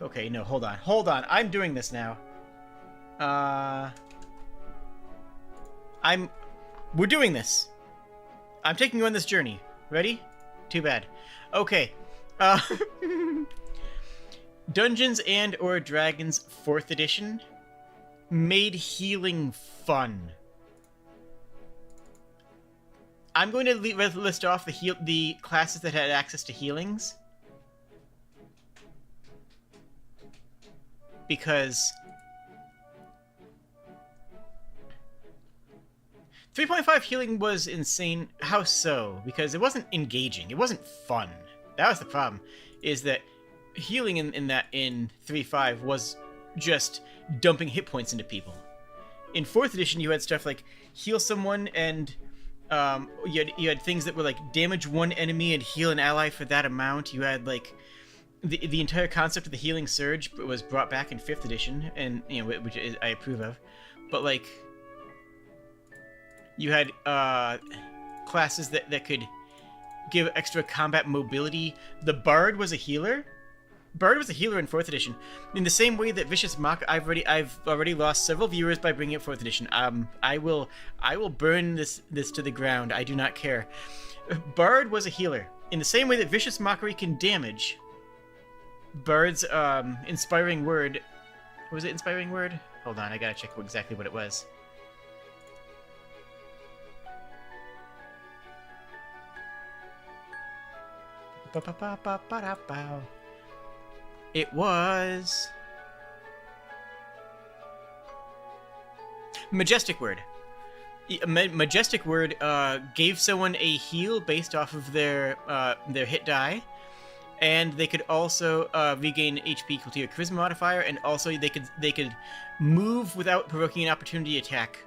okay, no, hold on, I'm doing this now. We're doing this. I'm taking you on this journey. Ready? Too bad. Okay. Dungeons and or Dragons 4th edition made healing fun. I'm going to list off the classes that had access to healings, because 3.5 healing was insane. How so? Because it wasn't engaging. It wasn't fun. That was the problem. Is that healing in 3.5 was just dumping hit points into people. In 4th edition, you had stuff like heal someone, and you had things that were like damage one enemy and heal an ally for that amount. You had like the entire concept of the healing surge was brought back in 5th edition, and which I approve of. But like, you had classes that could give extra combat mobility. The Bard was a healer. Bard was a healer in 4th edition. In the same way that Vicious Mock, I've already lost several viewers by bringing up 4th edition. I will burn this to the ground. I do not care. Bard was a healer. In the same way that Vicious Mockery can damage, Bard's Inspiring Word... Was it Inspiring Word? Hold on, I gotta check exactly what it was. It was... Majestic Word. Majestic Word gave someone a heal based off of their hit die, and they could also regain HP equal to your Charisma modifier, and also they could move without provoking an opportunity attack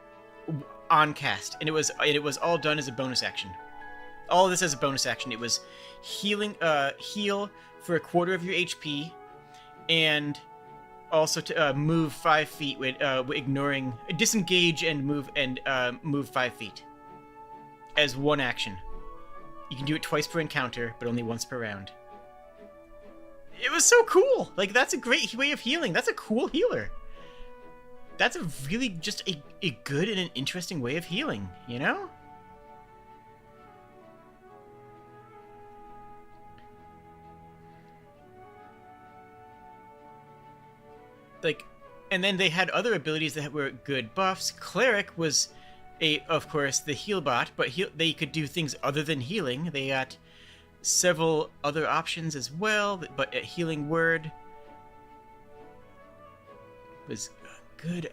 on cast, and it was all done as a bonus action. All of this as a bonus action. It was heal for a quarter of your HP, and also to move 5 feet with disengage and move 5 feet as one action. You can do it twice per encounter, but only once per round. It was so cool. Like, that's a great way of healing. That's a cool healer. That's a really just a good and an interesting way of healing, you know? Like, and then they had other abilities that were good buffs. Cleric was of course, the heal bot, but they could do things other than healing. They got several other options as well, but a healing word was good.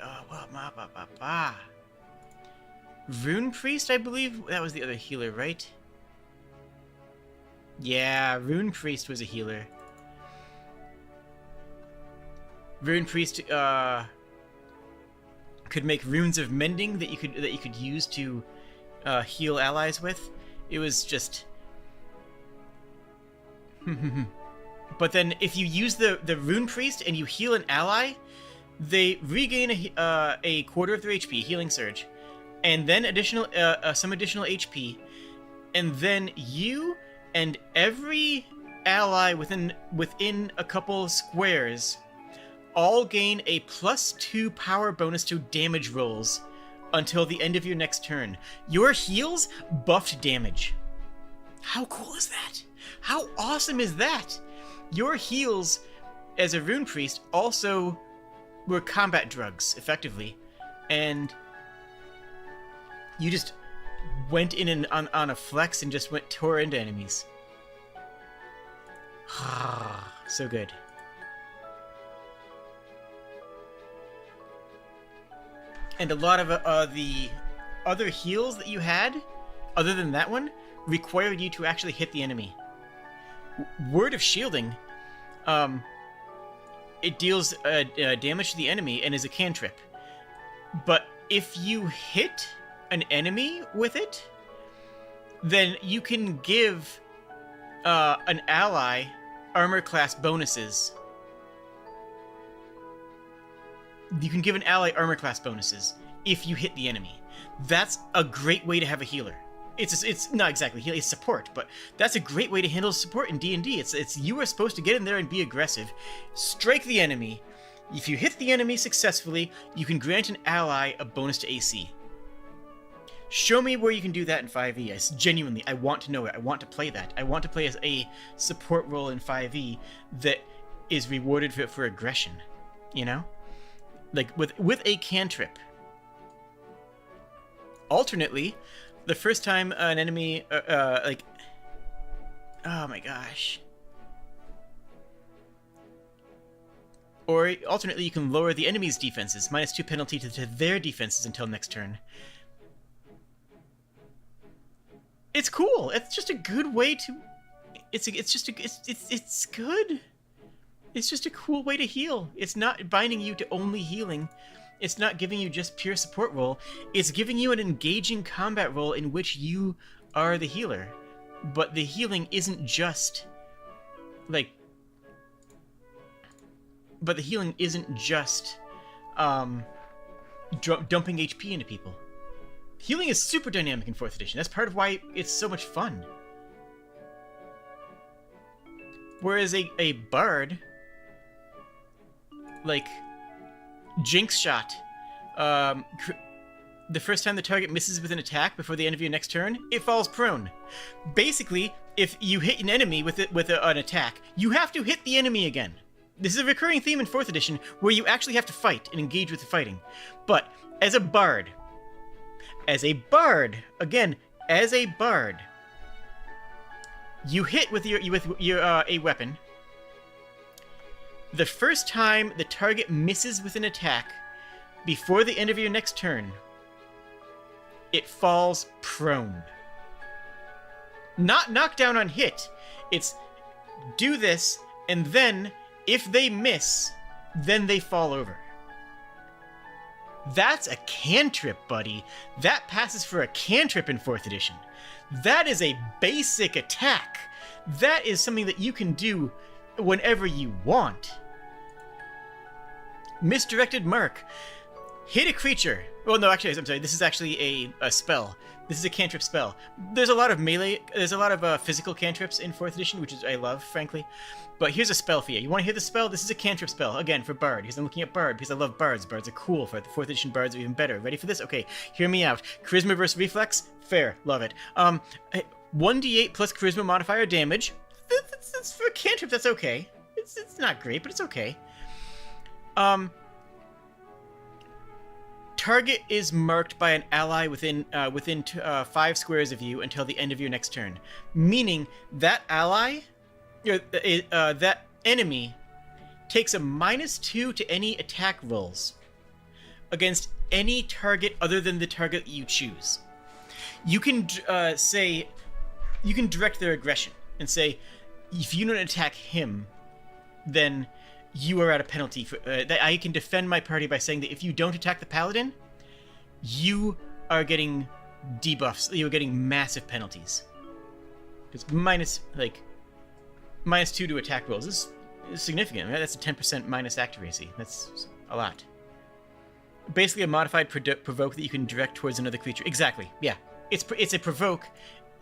Rune Priest, I believe that was the other healer, right? Yeah, Rune Priest was a healer. Rune Priest could make runes of mending that you could use to heal allies with. It was just. But then, if you use the Rune Priest and you heal an ally, they regain a quarter of their HP, healing surge, and then some additional HP, and then you and every ally within a couple squares all gain a +2 power bonus to damage rolls until the end of your next turn. Your heals buffed damage. How cool is that? How awesome is that? Your heals as a rune priest also were combat drugs, effectively, and you just went in and on a flex and just tore into enemies. So good. And a lot of the other heals that you had, other than that one, required you to actually hit the enemy. Word of Shielding, it deals damage to the enemy and is a cantrip. But if you hit an enemy with it, then you can give an ally armor class bonuses. You can give an ally armor class bonuses if you hit the enemy. That's a great way to have a healer. It's not exactly healing, it's support, but that's a great way to handle support in D&D. It's you are supposed to get in there and be aggressive, strike the enemy. If you hit the enemy successfully, you can grant an ally a bonus to AC. Show me where you can do that in 5e. Genuinely, I want to know it. I want to play that. I want to play as a support role in 5e that is rewarded for aggression, you know? Like, with a cantrip. Alternately, the first time an enemy, oh my gosh. Or, alternately, you can lower the enemy's defenses, -2 penalty to their defenses until next turn. It's cool. It's just a good way to. It's good. It's just a cool way to heal. It's not binding you to only healing. It's not giving you just pure support role. It's giving you an engaging combat role in which you are the healer. But the healing isn't just like. But the healing isn't just dumping HP into people. Healing is super dynamic in 4th edition. That's part of why it's so much fun. Whereas a bard, like Jinx Shot, the first time the target misses with an attack before the end of your next turn, it falls prone. Basically, if you hit an enemy with an attack, you have to hit the enemy again. This is a recurring theme in 4th edition where you actually have to fight and engage with the fighting. But as a bard, you hit with your a weapon. The first time the target misses with an attack before the end of your next turn, it falls prone. Not knocked down on hit. It's do this, and then if they miss, then they fall over. That's a cantrip, buddy. That passes for a cantrip in 4th edition. That is a basic attack. That is something that you can do whenever you want. Misdirected Mark. Hit a creature. Well, no, actually, I'm sorry. This is actually a spell. This is a cantrip spell. There's a lot of melee. There's a lot of physical cantrips in 4th edition, which I love, frankly. But here's a spell for you. You want to hear the spell? This is a cantrip spell. Again, for Bard. Because I'm looking at Bard. Because I love Bards. Bards are cool. For the 4th edition Bards are even better. Ready for this? Okay, hear me out. Charisma versus Reflex? Fair. Love it. 1d8 plus Charisma modifier damage. That's for a cantrip, that's okay. It's not great, but it's okay. Target is marked by an ally within 5 squares of you until the end of your next turn. Meaning that ally, that enemy, takes a -2 to any attack rolls against any target other than the target you choose. You can you can direct their aggression and say, if you don't attack him, then you are at a penalty. That I can defend my party by saying that if you don't attack the paladin, you are getting debuffs. You're getting massive penalties. It's -2 to attack rolls. This is significant. Right? That's a 10% minus accuracy. That's a lot. Basically, a modified provoke that you can direct towards another creature. Exactly. Yeah, it's a provoke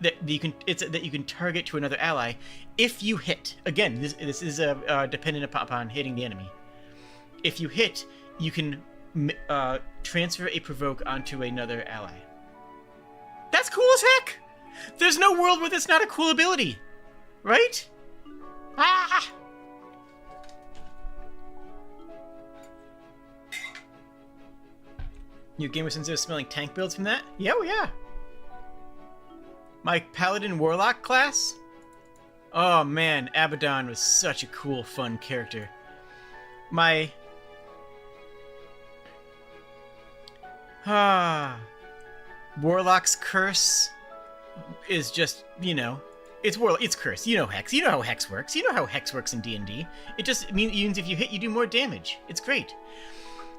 that you can target to another ally if you hit. Again, this is dependent upon hitting the enemy. If you hit, you can transfer a provoke onto another ally. That's cool as heck! There's no world where that's not a cool ability, right? Ah! New gamer since they're smelling tank builds from that? Yeah, oh yeah. My Paladin Warlock class? Oh man, Abaddon was such a cool, fun character. My... Warlock's Curse is just, you know, it's Curse. You know Hex. You know how Hex works. You know how Hex works in D&D. It just means if you hit, you do more damage. It's great.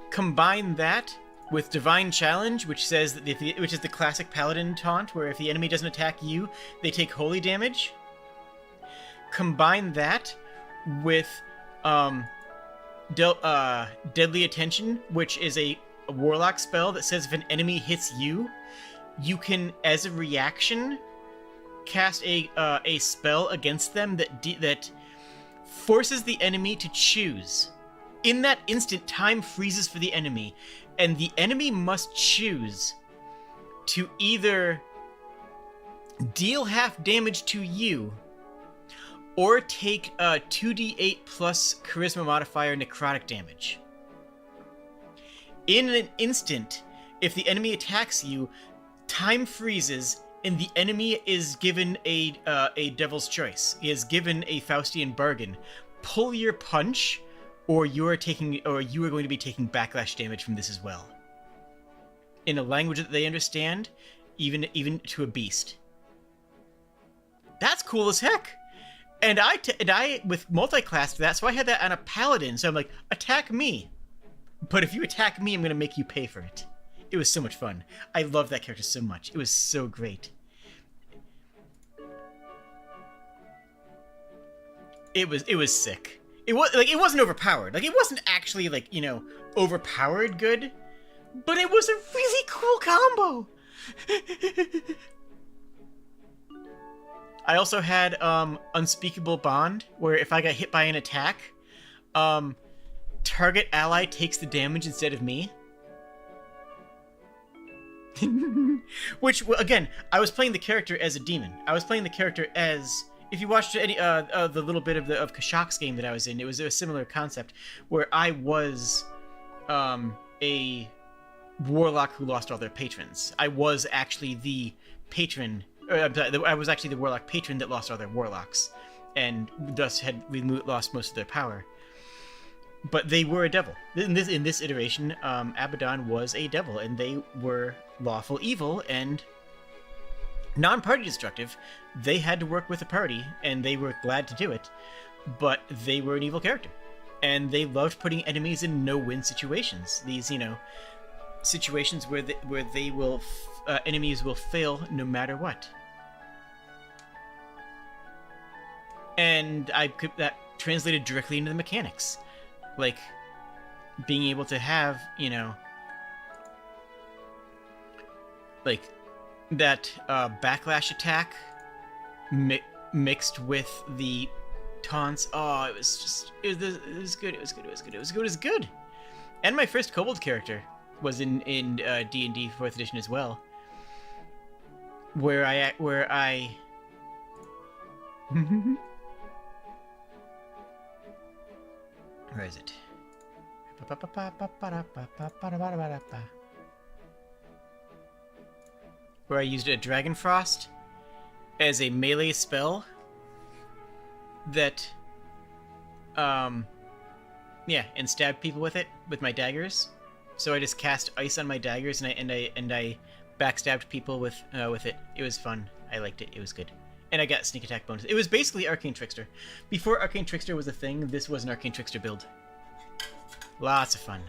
Combine that with Divine Challenge, which says that which is the classic Paladin taunt, where if the enemy doesn't attack you, they take holy damage. Combine that with Deadly Attention, which is a Warlock spell that says if an enemy hits you, you can, as a reaction, cast a spell against them that forces the enemy to choose. In that instant, time freezes for the enemy, and the enemy must choose to either deal half damage to you or take a 2d8 plus charisma modifier necrotic damage. In an instant, if the enemy attacks you, time freezes and the enemy is given a devil's choice. He is given a Faustian bargain. Pull your punch, or you are going to be taking backlash damage from this as well. In a language that they understand, even to a beast. That's cool as heck. And I with multi-class that, so I had that on a paladin. So I'm like, attack me. But if you attack me, I'm going to make you pay for it. It was so much fun. I love that character so much. It was so great. It was sick. It wasn't overpowered. Like, it wasn't actually, like, you know, overpowered good, but it was a really cool combo. I also had Unspeakable Bond, where if I got hit by an attack, target ally takes the damage instead of me. Which, again, I was playing the character as a demon. I was playing the character as... If you watched any the little bit of Kashak's game that I was in, it was a similar concept where I was a warlock who lost all their patrons. I was actually the patron. I was actually the warlock patron that lost all their warlocks, and thus had lost most of their power. But they were a devil. In this iteration, Abaddon was a devil, and they were lawful evil and non-party destructive. They had to work with the party, and they were glad to do it, but they were an evil character. And they loved putting enemies in no-win situations. These, you know, situations where enemies will fail no matter what. And that translated directly into the mechanics. Like, being able to have, you know, like, that backlash attack mixed with the taunts. Oh, it was good. And my first Kobold character was in D&D 4th edition as well, where I where is it? Where I used a Dragon Frost as a melee spell that, and stabbed people with it, with my daggers. So I just cast ice on my daggers and I backstabbed people with it. It was fun. I liked it. It was good. And I got sneak attack bonus. It was basically Arcane Trickster. Before Arcane Trickster was a thing, this was an Arcane Trickster build. Lots of fun.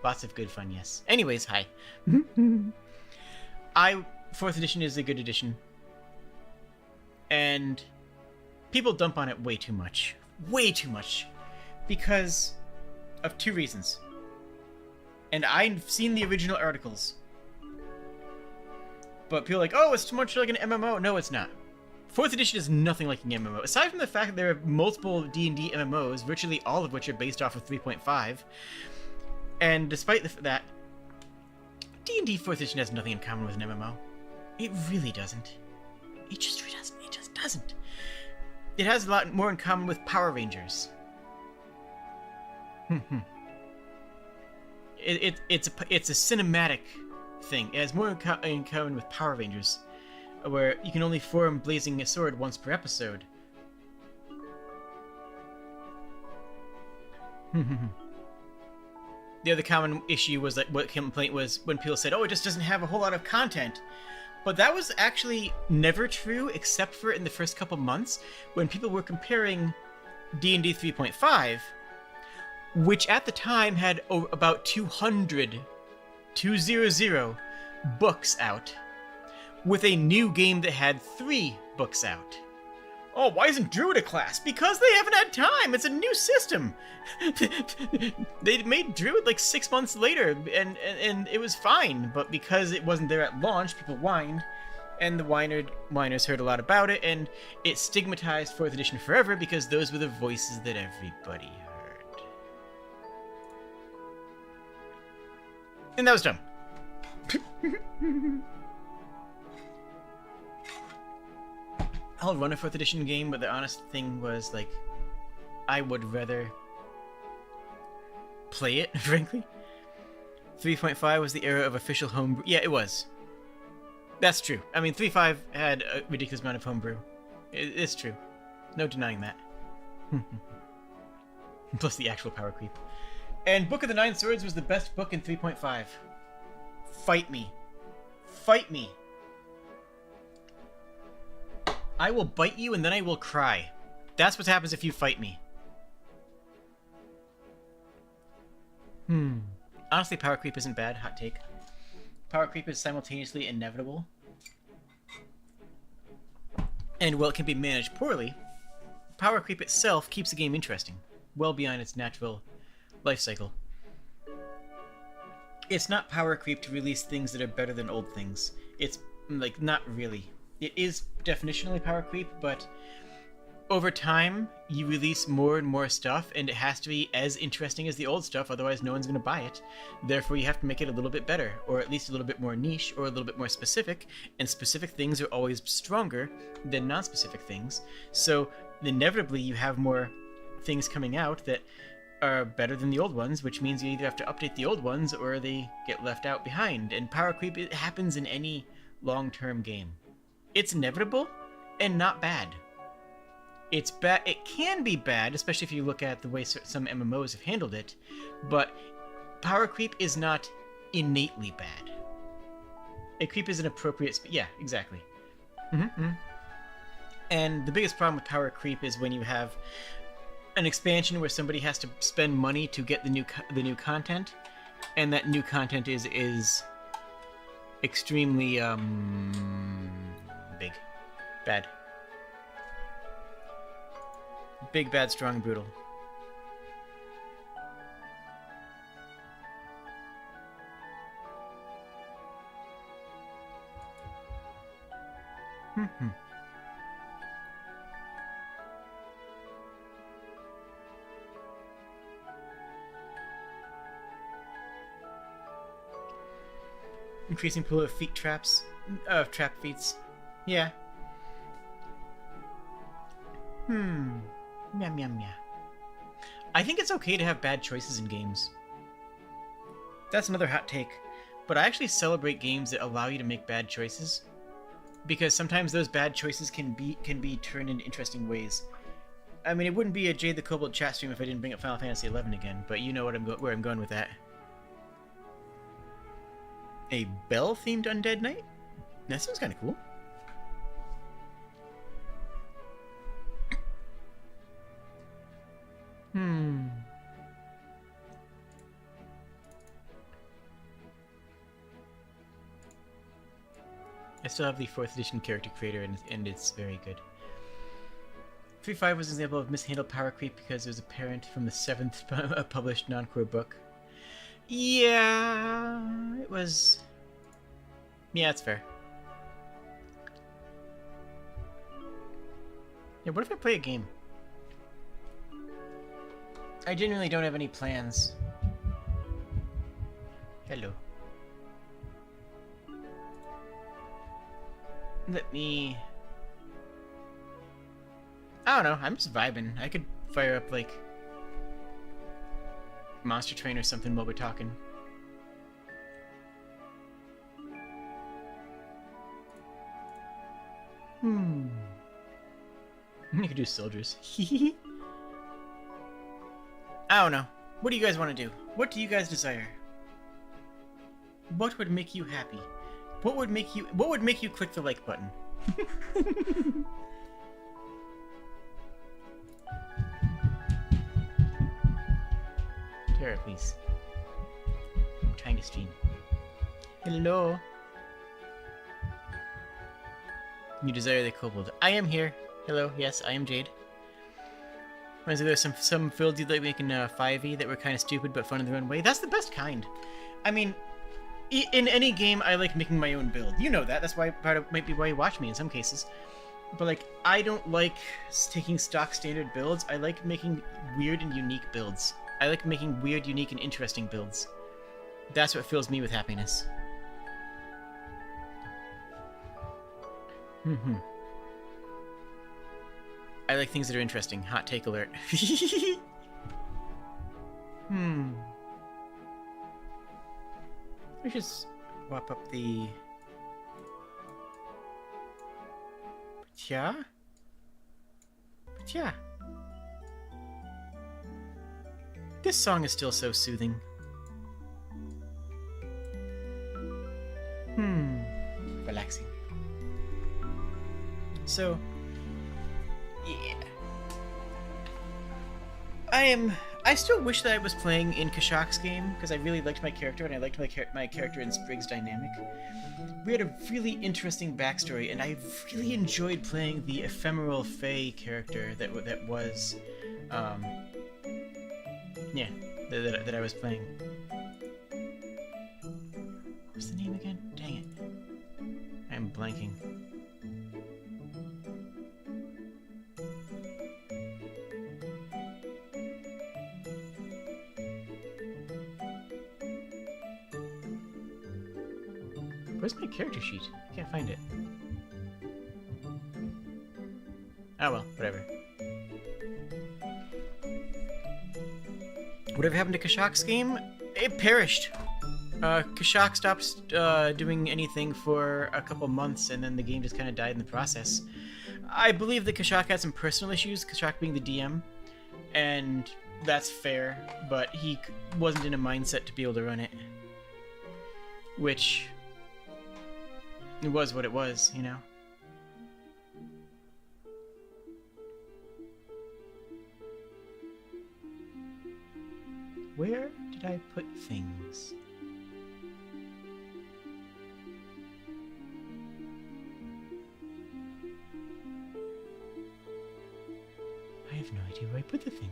Lots of good fun, yes. Anyways, hi. 4th edition is a good edition. And people dump on it way too much. Way too much. Because of two reasons. And I've seen the original articles. But people are like, oh, it's too much like an MMO. No, it's not. 4th edition is nothing like an MMO. Aside from the fact that there are multiple D&D MMOs, virtually all of which are based off of 3.5, And despite that, D&D 4th edition has nothing in common with an MMO. It really doesn't. It just doesn't. It has a lot more in common with Power Rangers. It's a cinematic thing. It has more in common with Power Rangers, where you can only form blazing a sword once per episode. The other common issue was that what complaint was when people said, "Oh, it just doesn't have a whole lot of content." But that was actually never true, except for in the first couple months when people were comparing D&D 3.5, which at the time had about 200 books out, with a new game that had 3 books out. Oh, why isn't Druid a class? Because they haven't had time. It's a new system. They made Druid like 6 months later, and it was fine. But because it wasn't there at launch, people whined, and the whiners heard a lot about it, and it stigmatized 4th edition forever because those were the voices that everybody heard. And that was dumb. I'll run a 4th edition game, but the honest thing was, like, I would rather play it, frankly. 3.5 was the era of official homebrew. Yeah, it was. That's true. I mean, 3.5 had a ridiculous amount of homebrew. It's true. No denying that. Plus the actual power creep. And Book of the Nine Swords was the best book in 3.5. Fight me. Fight me. I will bite you and then I will cry. That's what happens if you fight me. Honestly, power creep isn't bad. Hot take. Power creep is simultaneously inevitable. And while it can be managed poorly, power creep itself keeps the game interesting, well beyond its natural life cycle. It's not power creep to release things that are better than old things. It's, like, not really. It is definitionally power creep, but over time, you release more and more stuff, and it has to be as interesting as the old stuff, otherwise no one's going to buy it. Therefore, you have to make it a little bit better, or at least a little bit more niche, or a little bit more specific, and specific things are always stronger than non-specific things. So, inevitably, you have more things coming out that are better than the old ones, which means you either have to update the old ones, or they get left out behind. And power creep, it happens in any long-term game. It's inevitable and not bad. It's bad. It can be bad, especially if you look at the way some MMOs have handled it, but power creep is not innately bad. A creep is an appropriate... yeah, exactly. And the biggest problem with power creep is when you have an expansion where somebody has to spend money to get the new content, and that new content is extremely big, bad, big, bad, strong, brutal. Increasing pool of feet traps, trap feats. Yeah. Meow, meow, meow. I think it's okay to have bad choices in games. That's another hot take. But I actually celebrate games that allow you to make bad choices, because sometimes those bad choices can be turned in interesting ways. I mean, it wouldn't be a Jade the Kobold chat stream if I didn't bring up Final Fantasy XI again, but you know what where I'm going with that. A bell-themed Undead Knight? That sounds kind of cool. I still have the 4th edition character creator, and it's very good. 3.5 was an example of mishandled power creep because it was apparent from the 7th published non-core book. Yeah, it was... yeah, it's fair. Yeah, what if I play a game? I genuinely don't have any plans. Hello. Let me... I don't know, I'm just vibing. I could fire up, like, Monster Train or something while we're talking. I could do soldiers. I don't know. What do you guys want to do? What do you guys desire? What would make you happy? What would make you click the like button? Tara, please. I'm trying to stream. Hello. You desire the kobold. I am here. Hello. Yes, I am Jade. There's some builds you'd like making 5e that were kind of stupid but fun in their own way. That's the best kind. I mean, in any game, I like making my own build. You know that. That's why might be why you watch me in some cases. But like, I don't like taking stock standard builds. I like making weird and unique builds. I like making weird, unique, and interesting builds. That's what fills me with happiness. I like things that are interesting. Hot take alert. We should swap up the... Yeah? Yeah. This song is still so soothing. Relaxing. So, yeah. I still wish that I was playing in Kashak's game, because I really liked my character, and I liked my character in Sprig's dynamic. We had a really interesting backstory, and I really enjoyed playing the ephemeral Fae character that was, yeah, that I was playing. What's the name again? Dang it. I'm blanking. Where's my character sheet? I can't find it. Oh well, whatever. Whatever happened to Kashak's game? It perished. Kashak stopped doing anything for a couple months, and then the game just kind of died in the process. I believe that Kashak had some personal issues, Kashak being the DM, and that's fair, but he wasn't in a mindset to be able to run it. Which... it was what it was, you know? Where did I put things? I have no idea where I put the thing.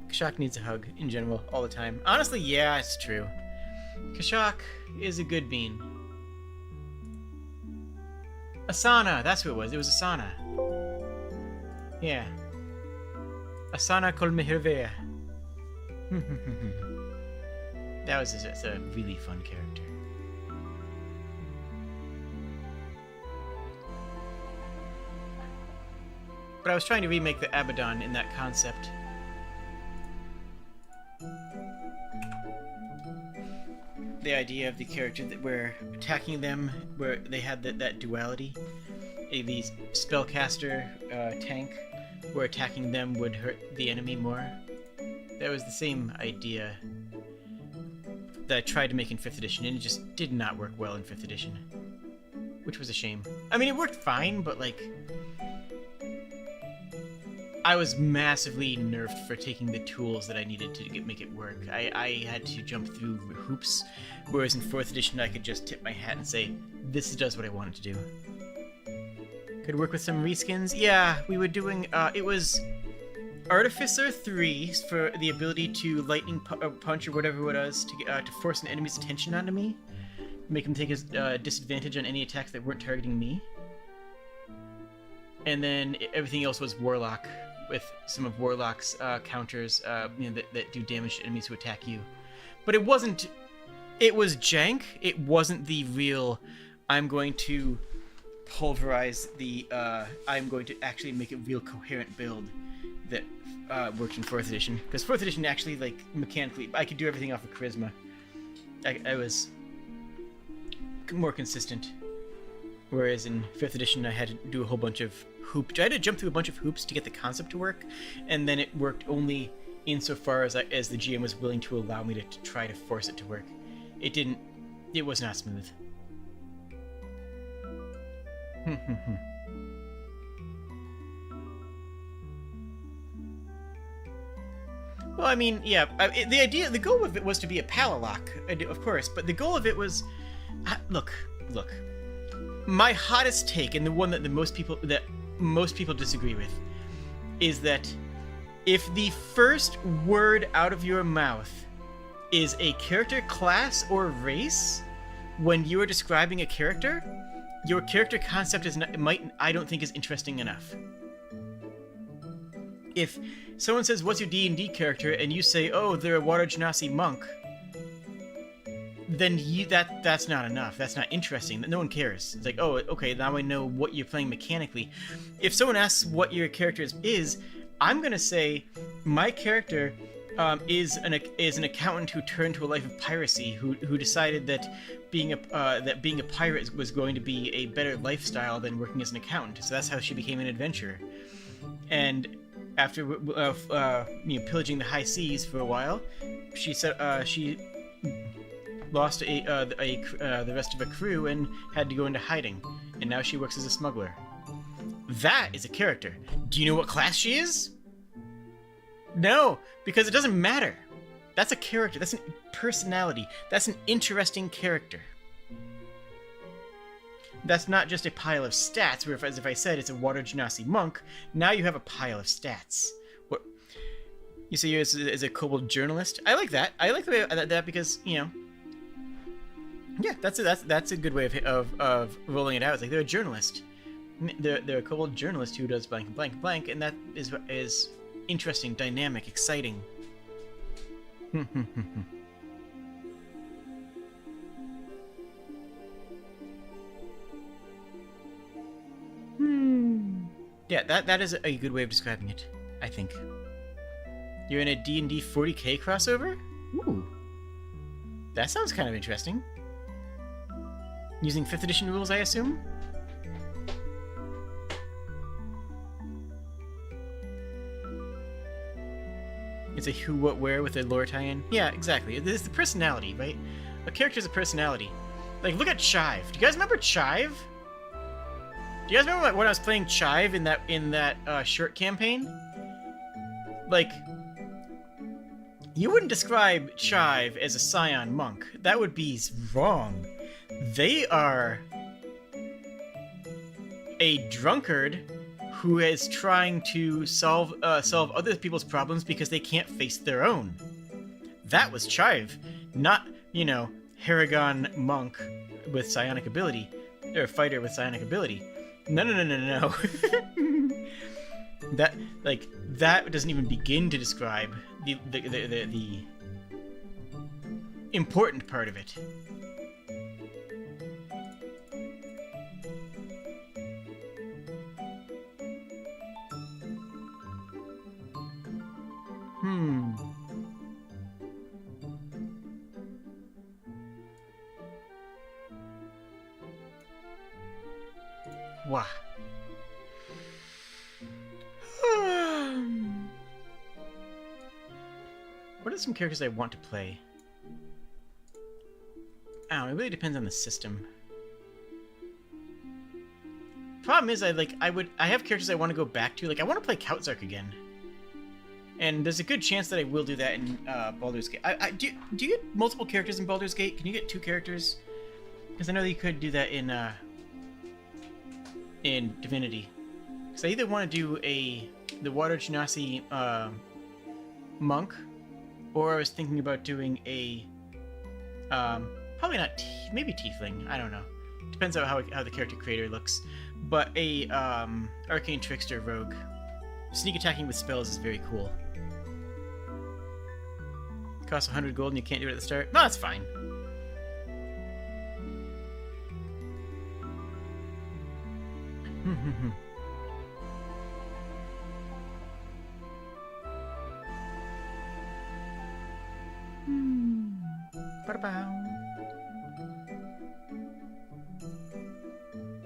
Kashak needs a hug, in general, all the time. Honestly, yeah, it's true. Kashak is a good bean. Asana, that's who it was. It was Asana. Yeah. Asana kol mehirvea. That was just a really fun character. But I was trying to remake the Abaddon in that concept. The idea of the character that we're attacking them, where they had that duality. The spellcaster tank, where attacking them would hurt the enemy more. That was the same idea that I tried to make in 5th edition, and it just did not work well in 5th edition. Which was a shame. I mean, it worked fine, but like... I was massively nerfed for taking the tools that I needed to make it work. I had to jump through hoops, whereas in 4th edition I could just tip my hat and say, this does what I wanted to do. Could work with some reskins? Yeah, we were doing, it was Artificer 3 for the ability to lightning punch or whatever it was to force an enemy's attention onto me. Make him take his disadvantage on any attacks that weren't targeting me. and then everything else was Warlock, with some of Warlock's counters, that do damage to enemies who attack you. But it wasn't. It was jank. It wasn't the real. I'm going to pulverize the. I'm going to actually make a real coherent build that worked in 4th edition. Because 4th edition actually, like, mechanically, I could do everything off of charisma. I was more consistent. Whereas in 5th edition, I had to do a whole bunch of hoops. I had to jump through a bunch of hoops to get the concept to work, and then it worked only insofar as the GM was willing to allow me to try to force it to work. It didn't. It was not smooth. Well, I mean, yeah. The goal of it was to be a Palalock, of course, but the goal of it was, look. My hottest take, and the one that most people disagree with, is that if the first word out of your mouth is a character class or race, when you are describing a character, your character concept I don't think is interesting enough. If someone says, "What's your D&D character?" and you say, "Oh, they're a Water Genasi monk," then that's not enough. That's not interesting. No one cares. It's like, oh, okay, now I know what you're playing mechanically. If someone asks what your character is, I'm gonna say my character is an accountant who turned to a life of piracy, who decided that being a pirate was going to be a better lifestyle than working as an accountant. So that's how she became an adventurer. And after pillaging the high seas for a while, she said she lost the rest of a crew and had to go into hiding, and now she works as a smuggler. That is a character. Do you know what class she is? No, because it doesn't matter. That's a character. That's a personality. That's an interesting character. That's not just a pile of stats, where if I said it's a Water Genasi monk, now you have a pile of stats. What you say you're as a kobold journalist? I like that. I like the way that because, yeah, that's a good way of rolling it out. It's like they're a journalist. They're a kobold journalist who does blank and blank and blank, and that is interesting, dynamic, exciting. Yeah, that is a good way of describing it, I think. You're in a D&D 40k crossover? Ooh. That sounds kind of interesting. Using 5th edition rules, I assume? It's a who, what, where with a lore tie-in? Yeah, exactly. It's the personality, right? A character's a personality. Like, look at Chive. Do you guys remember Chive? Do you guys remember when I was playing Chive in that shirt campaign? Like, you wouldn't describe Chive as a Scion monk. That would be wrong. They are a drunkard who is trying to solve other people's problems because they can't face their own. That was Chive, not, Haragon monk with psionic ability, or fighter with psionic ability. No. That doesn't even begin to describe the important part of it. Wow. What are some characters I want to play? I don't know, it really depends on the system. Problem is, I have characters I want to go back to. Like, I want to play Kautzark again. And there's a good chance that I will do that in Baldur's Gate. Do you get multiple characters in Baldur's Gate? Can you get 2 characters? Because I know that you could do that in Divinity. Because I either want to do the Water Genasi monk, or I was thinking about doing a probably not maybe tiefling. I don't know. Depends on how the character creator looks. But a arcane trickster rogue, sneak attacking with spells is very cool. Costs 100 gold and you can't do it at the start. No, that's fine.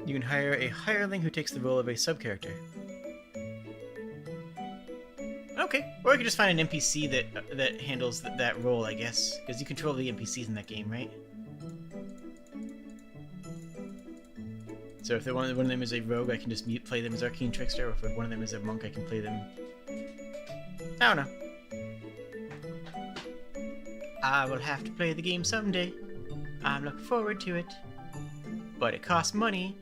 You can hire a hireling who takes the role of a sub-character. Okay, or you could just find an NPC that handles that role, I guess, because you control the NPCs in that game, right? So if one of them is a rogue, I can just play them as Arcane Trickster, or if one of them is a monk, I can play them... I don't know. I will have to play the game someday. I'm looking forward to it. But it costs money,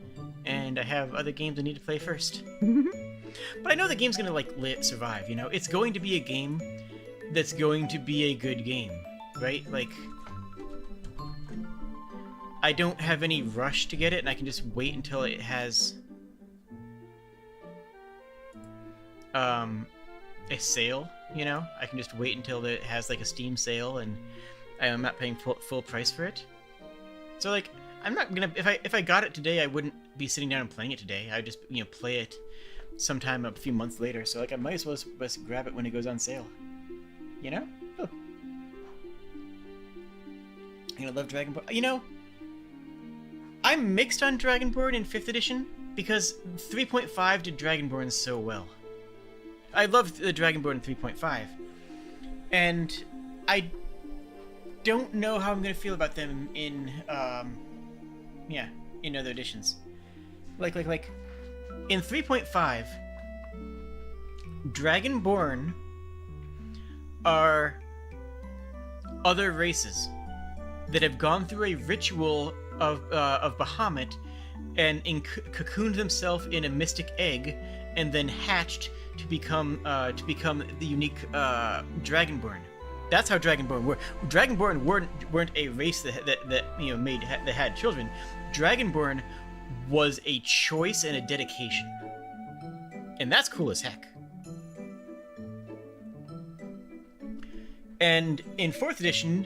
and I have other games I need to play first. But I know the game's gonna, like, survive, you know? It's going to be a game that's going to be a good game, right? Like, I don't have any rush to get it, and I can just wait until it has a sale, you know? I can just wait until it has, like, a Steam sale, and I'm not paying full price for it. So, like, I'm not gonna... If I got it today, I wouldn't be sitting down and playing it today. I'd just, you know, play it sometime a few months later. So, like, I might as well just grab it when it goes on sale. You know? Oh. I'm gonna love Dragonborn. You know, I'm mixed on Dragonborn in 5th edition because 3.5 did Dragonborn so well. I loved the Dragonborn in 3.5. And I don't know how I'm gonna feel about them in, yeah, in other editions. Like, in 3.5, Dragonborn are other races that have gone through a ritual of Bahamut and cocooned themselves in a mystic egg and then hatched to become the unique Dragonborn. That's how Dragonborn were. Dragonborn weren't a race that you know that had children. Dragonborn was a choice and a dedication, and that's cool as heck. And in 4th edition,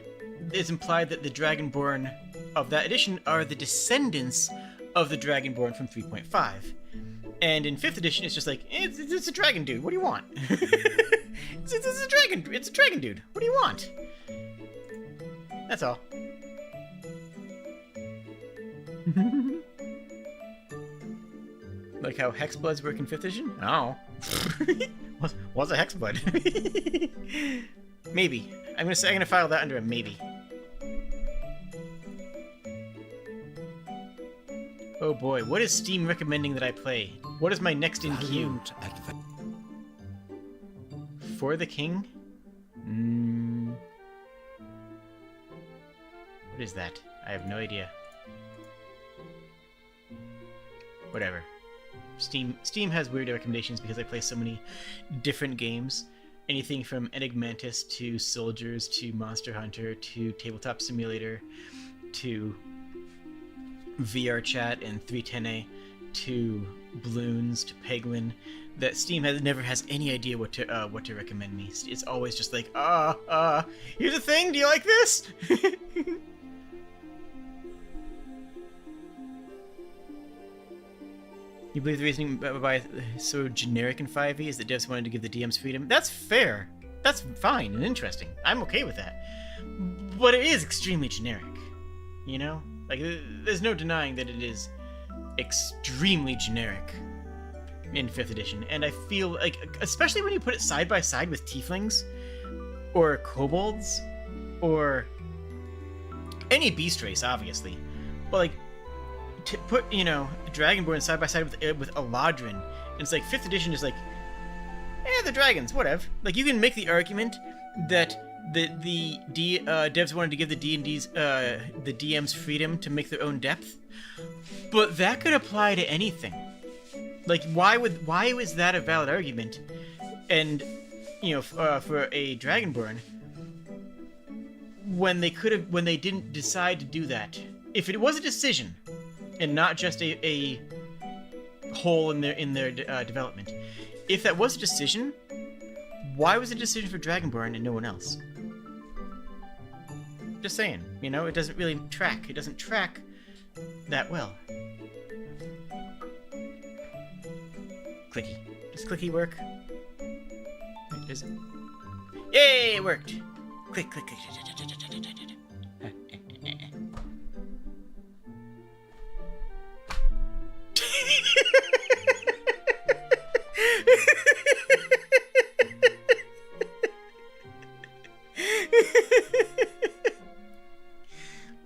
it's implied that the Dragonborn of that edition are the descendants of the Dragonborn from 3.5. And in 5th edition, it's just like, it's a dragon dude. What do you want? it's a dragon. It's a dragon dude. What do you want? That's all. Like how Hexbloods work in 5th edition? Oh. What's a Hexblood? Maybe. I'm gonna file that under a maybe. Oh boy, what is Steam recommending that I play? What is my next in queue? For the King? What is that? I have no idea. Whatever. Steam has weird recommendations because I play so many different games. Anything from Enigmantis to Soldiers to Monster Hunter to Tabletop Simulator to VR Chat and 310A to Bloons to Peglin, that Steam never has any idea what to recommend me. It's always just like, here's a thing, do you like this? You believe the reasoning by so generic in 5e is that devs wanted to give the DMs freedom? That's fair. That's fine and interesting. I'm okay with that. But it is extremely generic. You know? Like, there's no denying that it is extremely generic in 5th edition. And I feel like, especially when you put it side by side with tieflings, or kobolds, or any beast race, obviously. But, like, to put, you know, Dragonborn side by side with Eladrin, and it's like 5th edition is like, the dragons, whatever. Like, you can make the argument that the devs wanted to give the D&D's the DMs freedom to make their own depth, but that could apply to anything. Like, why was that a valid argument? And you know, for a Dragonborn, when they didn't decide to do that, if it was a decision, and not just a hole in their development. If that was a decision, why was it a decision for Dragonborn and no one else? Just saying, you know, it doesn't really track. It doesn't track that well. Clicky. Does clicky work? Does it? Yay, it worked! Click, click, click.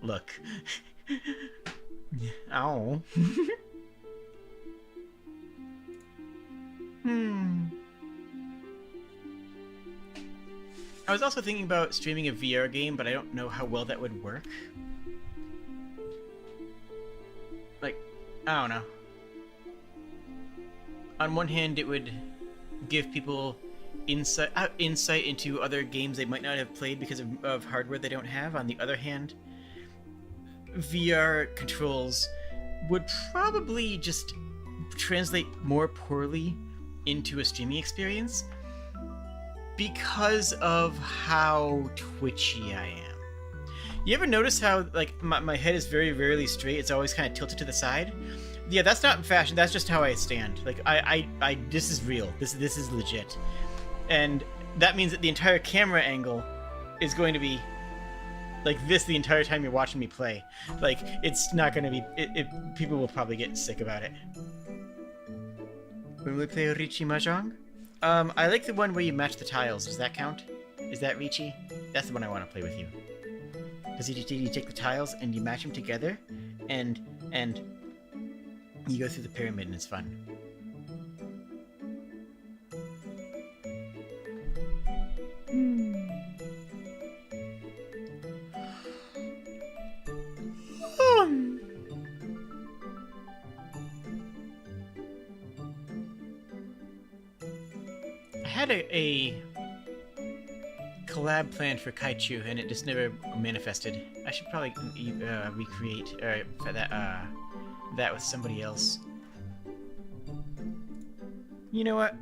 Look. Ow. I was also thinking about streaming a VR game, but I don't know how well that would work. Like, I don't know. On one hand, it would give people insight into other games they might not have played because of hardware they don't have. On the other hand, VR controls would probably just translate more poorly into a streaming experience because of how twitchy I am. You ever notice how, like, my head is very rarely straight? It's always kind of tilted to the side. Yeah, that's not fashion. That's just how I stand. Like, this is real. This is legit. And that means that the entire camera angle is going to be like this the entire time you're watching me play. Like, it's not going to be... people will probably get sick about it. When we play Riichi Mahjong? I like the one where you match the tiles. Does that count? Is that Riichi? That's the one I want to play with you. Because you take the tiles and you match them together, and you go through the pyramid and it's fun. I had a collab planned for Kaichu, and it just never manifested. I should probably recreate that with somebody else. You know what?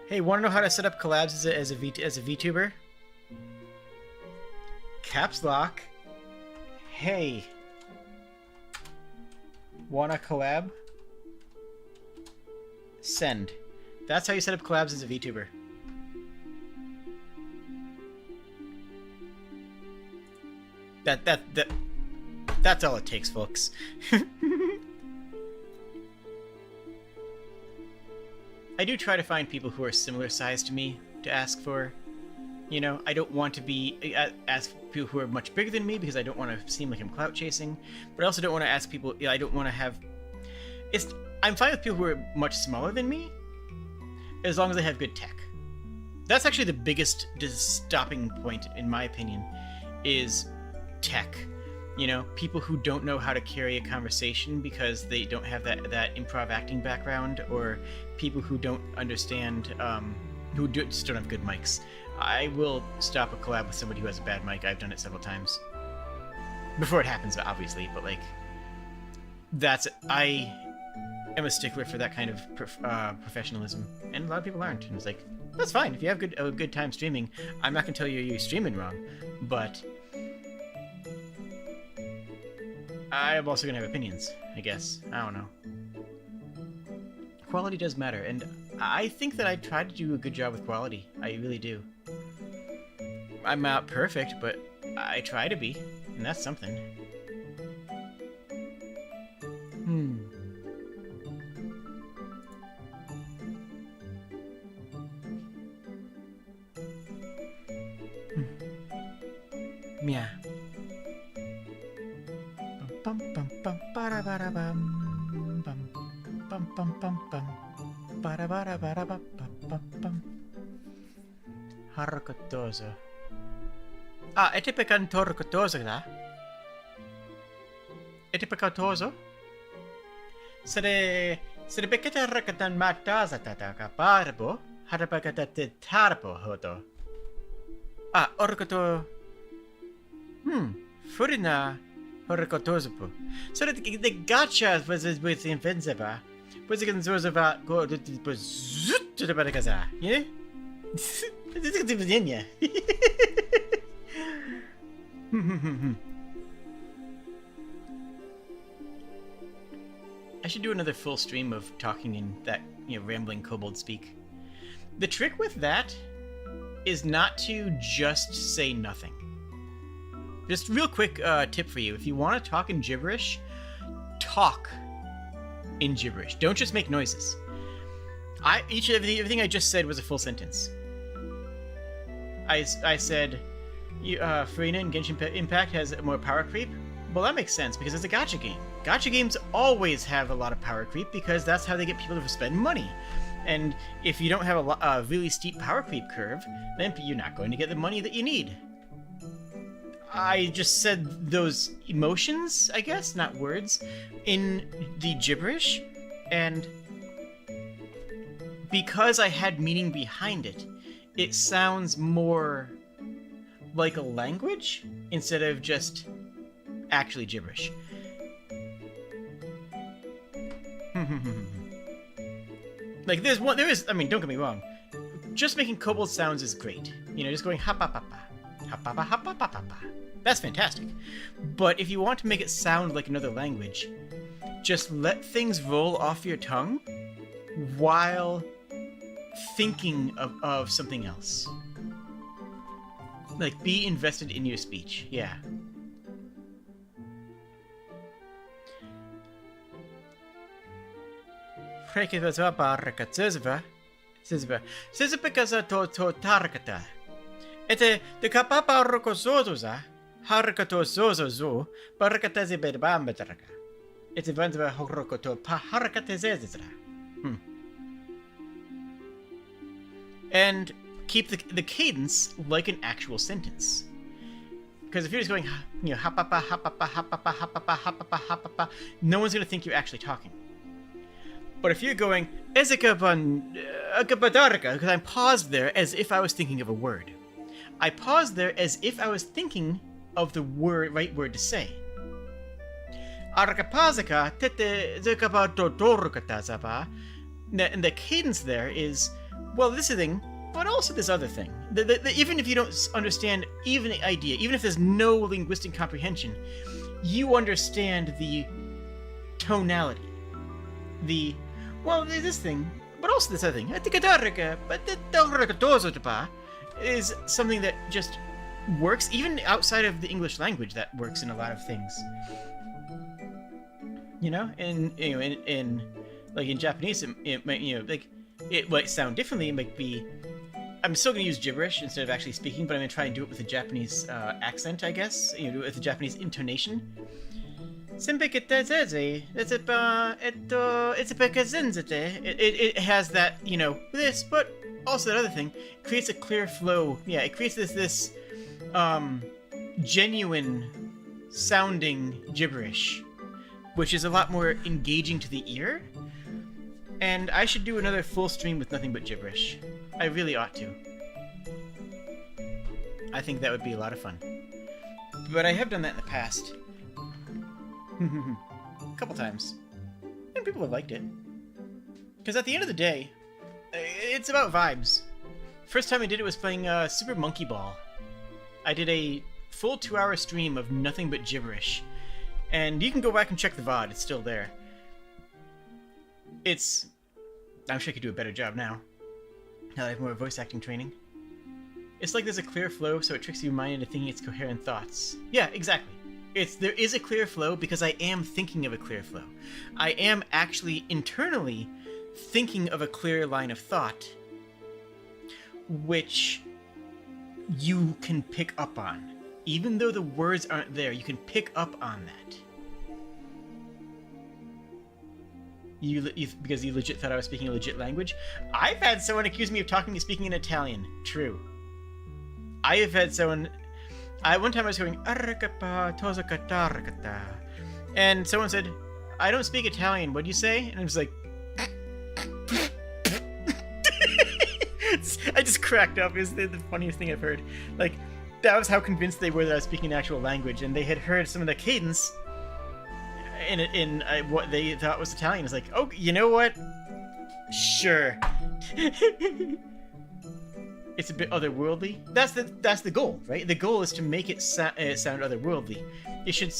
Hey, want to know how to set up collabs as a VTuber? Caps lock. Hey, wanna collab? Send. That's how you set up collabs as a VTuber. That's all it takes, folks. I do try to find people who are similar size to me to ask for. You know, I don't want to ask people who are much bigger than me because I don't want to seem like I'm clout chasing. But I also don't want to ask people. I don't want to have. I'm fine with people who are much smaller than me, as long as they have good tech. That's actually the biggest stopping point, in my opinion, is tech. You know, people who don't know how to carry a conversation because they don't have that improv acting background, or people who don't understand, who just don't have good mics. I will stop a collab with somebody who has a bad mic. I've done it several times. Before it happens, obviously, but like, I am a stickler for that kind of professionalism, and a lot of people aren't. And it's like, that's fine. If you have a good time streaming, I'm not gonna tell you you're streaming wrong, but I'm also gonna have opinions, I guess. I don't know. Quality does matter, and I think that I try to do a good job with quality. I really do. I'm not perfect, but I try to be, and that's something. Meow. Bum bum bum bara bara bum bum bum bum bum bum bara bara bara bum bum bum. Harcotoso. Ah, è tipicanto harcotoso, da? È tipicantoso? Se beccate harcatan matasa tata caparbo, harpacate tarpo hoto. Ah, orcoto. Furina Horikotozupu. So the gotcha was with Invincible. Was it going to go to the Badagaza? Yeah? This is Virginia. I should do another full stream of talking in that, rambling kobold speak. The trick with that is not to just say nothing. Just real quick tip for you. If you want to talk in gibberish, talk in gibberish. Don't just make noises. Everything I just said was a full sentence. I said, Farina in Genshin Impact has more power creep. Well, that makes sense because it's a gacha game. Gacha games always have a lot of power creep because that's how they get people to spend money. And if you don't have a really steep power creep curve, then you're not going to get the money that you need. I just said those emotions, I guess, not words, in the gibberish, and because I had meaning behind it, it sounds more like a language instead of just actually gibberish. Like, I mean, don't get me wrong, just making kobold sounds is great. Just going ha-pa-pa-pa, ha-pa-pa, ha-pa-pa-pa-pa. That's fantastic. But if you want to make it sound like another language, just let things roll off your tongue while thinking of something else. Like, be invested in your speech. Yeah. Ete de kapapa rokosoza, harakato zozo, barakatazi bedbambetraka. Ete vanzva horokoto pa harakatezezra. And keep the cadence like an actual sentence. Because if you're just going, hapapa, hapapa, hapapa, hapapa, hapapa, hapapa, no one's going to think you're actually talking. But if you're going, ezekabadarka, because I'm paused there as if I was thinking of a word. I paused there as if I was thinking of the right word to say. Arakapazaka tete zekabatodorukatazaba. And the cadence there is, well, this thing, but also this other thing. Even if you don't understand even the idea, even if there's no linguistic comprehension, you understand the tonality. This thing, but also this other thing. Is something that just works, even outside of the English language. That works in a lot of things. In Japanese, it might, it might sound differently. It might be. I'm still going to use gibberish instead of actually speaking, but I'm going to try and do it with a Japanese accent, I guess. Do it with a Japanese intonation. It has that, this, but also that other thing. It creates a clear flow. Yeah, it creates this genuine sounding gibberish, which is a lot more engaging to the ear. And I should do another full stream with nothing but gibberish. I really ought to. I think that would be a lot of fun. But I have done that in the past. A couple times. And people have liked it. Because at the end of the day, it's about vibes. First time I did it was playing Super Monkey Ball. I did a full 2-hour stream of nothing but gibberish. And you can go back and check the VOD, it's still there. I'm sure I could do a better job now that I have more voice acting training. It's like there's a clear flow, so it tricks your mind into thinking it's coherent thoughts. Yeah, exactly. There is a clear flow because I am thinking of a clear flow. I am actually internally thinking of a clear line of thought, which you can pick up on. Even though the words aren't there, you can pick up on that. Because you legit thought I was speaking a legit language. I've had someone accuse me of speaking in Italian. True. I have had someone... one time I was going... And someone said, I don't speak Italian. What do you say? And I was like... I just cracked up. It's the funniest thing I've heard. Like, That was how convinced they were that I was speaking actual language, and they had heard some of the cadence in what they thought was Italian. It's like, oh, you know what? Sure. It's a bit otherworldly. That's the goal, right? The goal is to make it sound otherworldly. It should.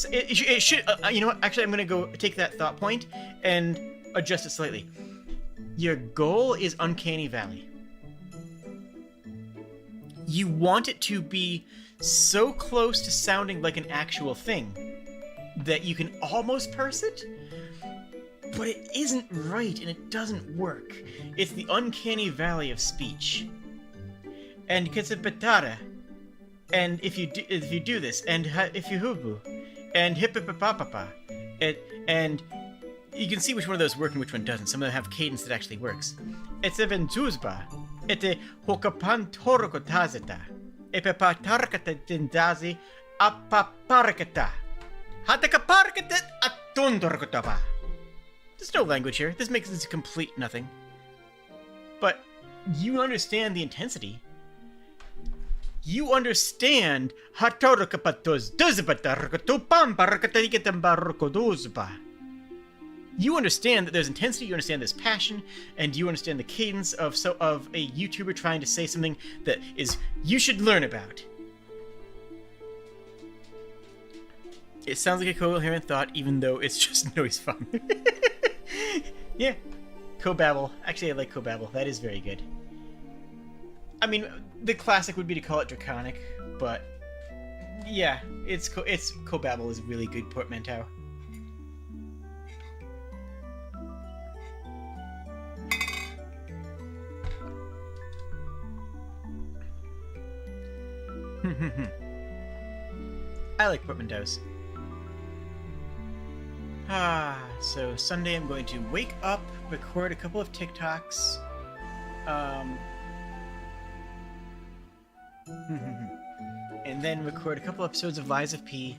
You know what? Actually, I'm gonna go take that thought point and adjust it slightly. Your goal is Uncanny Valley. You want it to be so close to sounding like an actual thing that you can almost parse it, but it isn't right and it doesn't work. It's the Uncanny Valley of speech. And Kitsapatara, and if you do this, and if you hubu, and hippipapapapa, and you can see which one of those work and which one doesn't. Some of them have cadence that actually works. It's a ventuzba. Ete hokapantorokotazeta. Epepatarkata tindazi apaparkata. Hatakaparkata atundorkotaba. There's no language here. This makes this complete nothing. But you understand the intensity. You understand hatorokapatoz dozbatarkotopambarkatiketambarkodozba. You understand that there's intensity, you understand there's passion, and you understand the cadence of a YouTuber trying to say something that is you should learn about. It sounds like a coherent thought, even though it's just noise fun. Yeah, Kobabble. Actually, I like Kobabble. That is very good. I mean, the classic would be to call it Draconic, but yeah, it's Kobabble is a really good portmanteau. I like portmanteaus. So Sunday I'm going to wake up, record a couple of TikToks, and then record a couple episodes of Lies of P,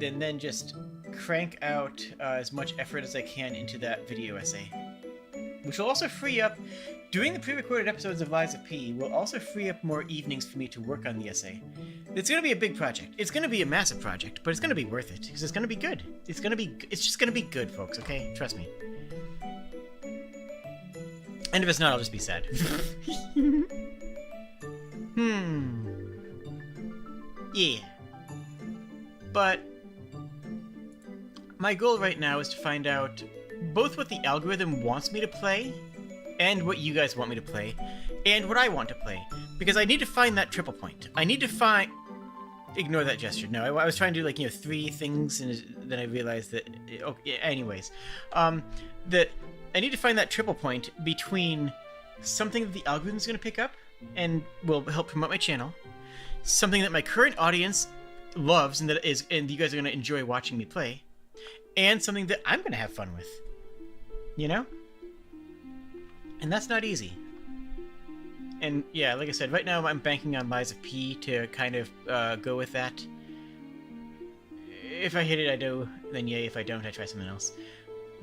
and then just crank out as much effort as I can into that video essay. Which will also free up, doing the pre-recorded episodes of Lies of P will also free up more evenings for me to work on the essay. It's going to be a big project. It's going to be a massive project, but it's going to be worth it, because it's going to be good. It's just going to be good, folks, okay? Trust me. And if it's not, I'll just be sad. Yeah. But my goal right now is to find out both what the algorithm wants me to play, and what you guys want me to play, and what I want to play. Because I need to find that triple point. I need to find... Ignore that gesture. No, I was trying to do, like, 3 things, and then I realized that... Okay, anyways. That I need to find that triple point between something that the algorithm's going to pick up, and will help promote my channel, something that my current audience loves, and and you guys are going to enjoy watching me play, and something that I'm going to have fun with. You know? And that's not easy. And yeah, like I said, right now I'm banking on Lies of P to kind of go with that. If I hit it, I do, then yay. If I don't, I try something else.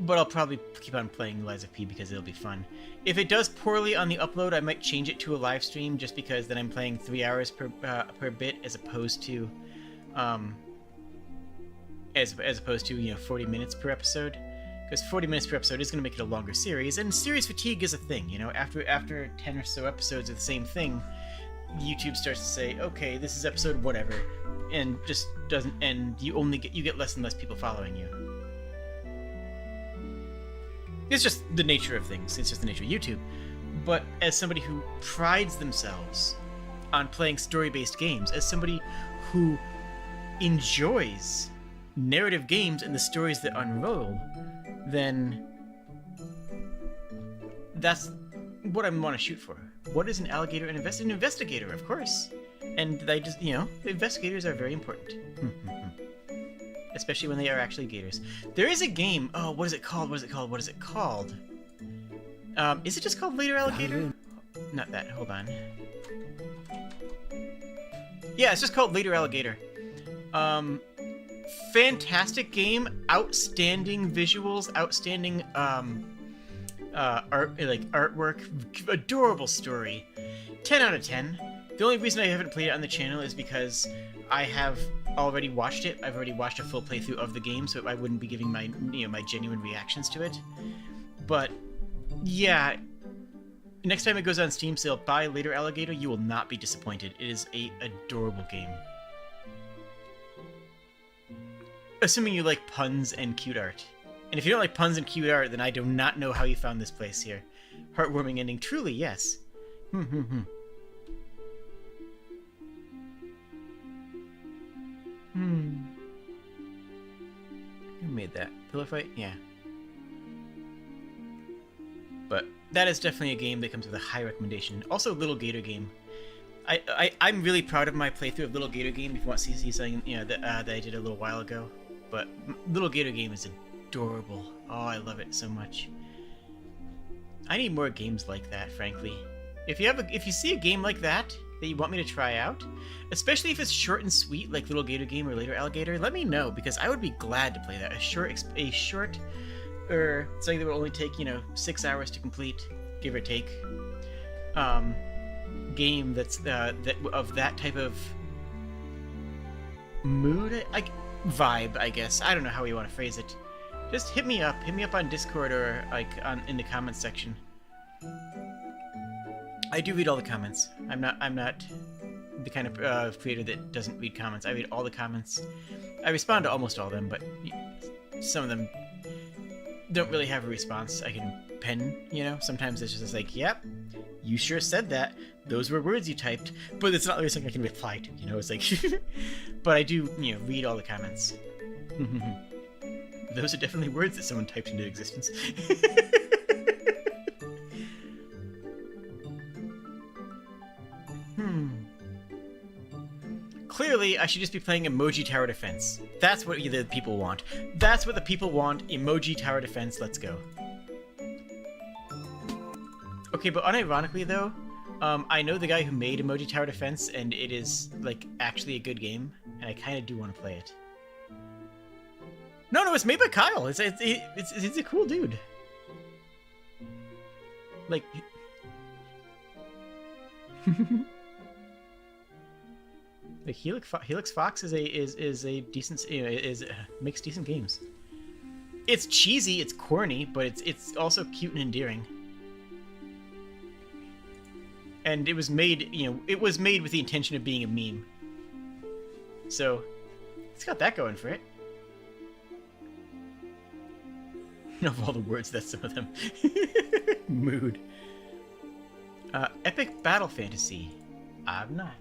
But I'll probably keep on playing Lies of P because it'll be fun. If it does poorly on the upload, I might change it to a live stream just because then I'm playing 3 hours per bit as opposed to 40 minutes per episode. Because 40 minutes per episode is going to make it a longer series, and series fatigue is a thing, you know? After 10 or so episodes of the same thing, YouTube starts to say, okay, this is episode whatever, and just doesn't end. You get less and less people following you. It's just the nature of things. It's just the nature of YouTube. But as somebody who prides themselves on playing story-based games, as somebody who enjoys narrative games and the stories that unroll, then that's what I want to shoot for. What is an alligator? An investigator, of course. And they just, investigators are very important. Especially when they are actually gators. There is a game. Oh, what is it called? Is it just called Later Alligator? Not that. Hold on. Yeah, it's just called Later Alligator. Fantastic game, outstanding visuals, outstanding artwork, adorable story. 10 out of 10. The only reason I haven't played it on the channel is because I have already watched it. I've already watched a full playthrough of the game, so I wouldn't be giving my my genuine reactions to it. But yeah, next time it goes on Steam sale, buy Later Alligator. You will not be disappointed. It is a adorable game. Assuming you like puns and cute art. And if you don't like puns and cute art, then I do not know how you found this place here. Heartwarming ending, truly, yes. Who made that? Pillow Fight? Yeah. But that is definitely a game that comes with a high recommendation. Also, Little Gator Game. I'm really proud of my playthrough of Little Gator Game. If you want to see something that I did a little while ago, but Little Gator Game is adorable. Oh, I love it so much. I need more games like that, frankly. If you see a game like that you want me to try out, especially if it's short and sweet like Little Gator Game or Later Alligator, let me know because I would be glad to play that. A short or something that will only take 6 hours to complete, give or take. Game that's of that type of mood, vibe, I guess. I don't know how you want to phrase it. Just hit me up on Discord or in the comments section. I do read all the comments. I'm not the kind of creator that doesn't read comments. I read all the comments. I respond to almost all of them, but some of them don't really have a response I can pen, Sometimes it's just like, yep, you sure said that. Those were words you typed, but it's not really something I can reply to, It's like, but I do, read all the comments. Those are definitely words that someone typed into existence. Clearly, I should just be playing Emoji Tower Defense. That's what the people want. That's what the people want. Emoji Tower Defense. Let's go. Okay, but unironically though, I know the guy who made Emoji Tower Defense, and it is actually a good game, and I kind of do want to play it. No, it's made by Kyle. It's a cool dude. Helix Fox is a decent makes decent games. It's cheesy, it's corny, but it's also cute and endearing. And it was made with the intention of being a meme. So it's got that going for it. Of all the words, that's some of them. Mood. Epic Battle Fantasy. I've not.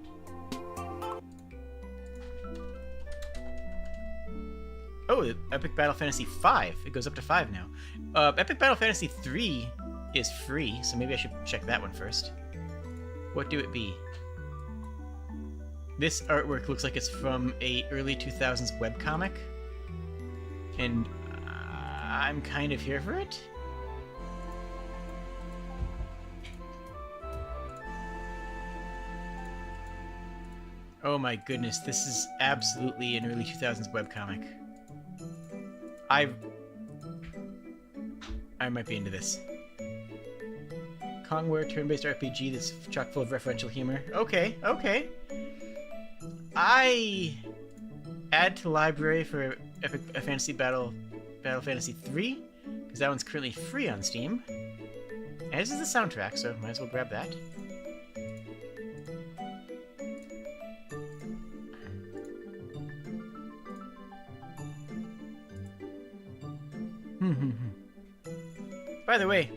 Oh, Epic Battle Fantasy 5. It goes up to 5 now. Epic Battle Fantasy 3 is free, so maybe I should check that one first. What do it be? This artwork looks like it's from a early 2000s webcomic. And I'm kind of here for it. Oh my goodness, this is absolutely an early 2000s webcomic. I might be into this. Kongware turn-based RPG that's chock full of referential humor. Okay. I add to library for Epic Fantasy Battle Fantasy 3, because that one's currently free on Steam. And this is the soundtrack, so might as well grab that. By the way,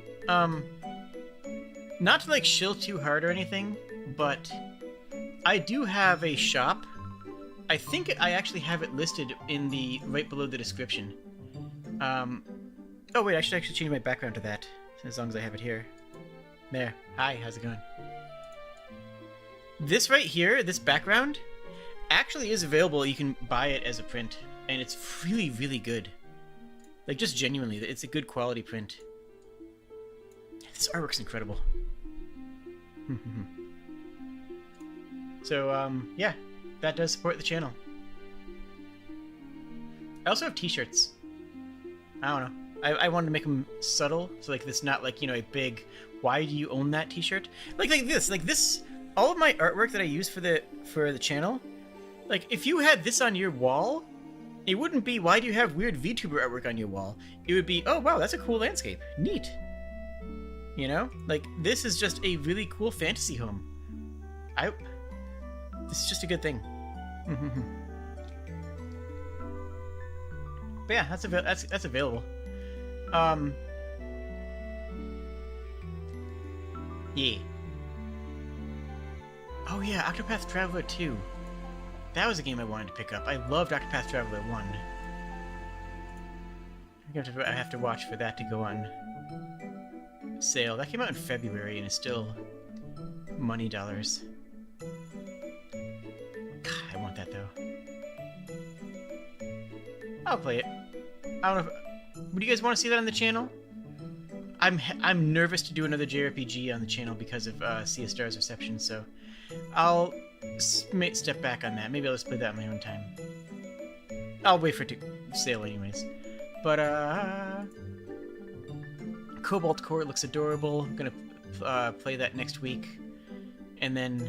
not to shill too hard or anything, but I do have a shop. I think I actually have it listed right below the description. Oh wait, I should actually change my background to that, as long as I have it here. There. Hi, how's it going? This right here, this background, actually is available. You can buy it as a print, and it's really, really good. Just genuinely, it's a good quality print. This artwork's incredible. So, yeah, that does support the channel. I also have t-shirts. I don't know. I wanted to make them subtle, so this not a big, why do you own that t-shirt? Like this all of my artwork that I use for the channel, like if you had this on your wall, it wouldn't be, why do you have weird VTuber artwork on your wall? It would be, oh wow, that's a cool landscape. Neat. You know? Like, this is just a really cool fantasy home. This is just a good thing. But yeah, that's available. Yeah. Oh yeah, Octopath Traveler 2. That was a game I wanted to pick up. I loved Octopath Traveler 1. I have to watch for that to go on sale. That came out in February and is still money dollars. God, I want that though. I'll play it. I don't know if, would you guys want to see that on the channel? I'm nervous to do another JRPG on the channel because of Sea of Stars reception, so I'll step back on that. Maybe I'll just play that on my own time. I'll wait for it to sale anyways. But Cobalt Core looks adorable. I'm gonna play that next week, and then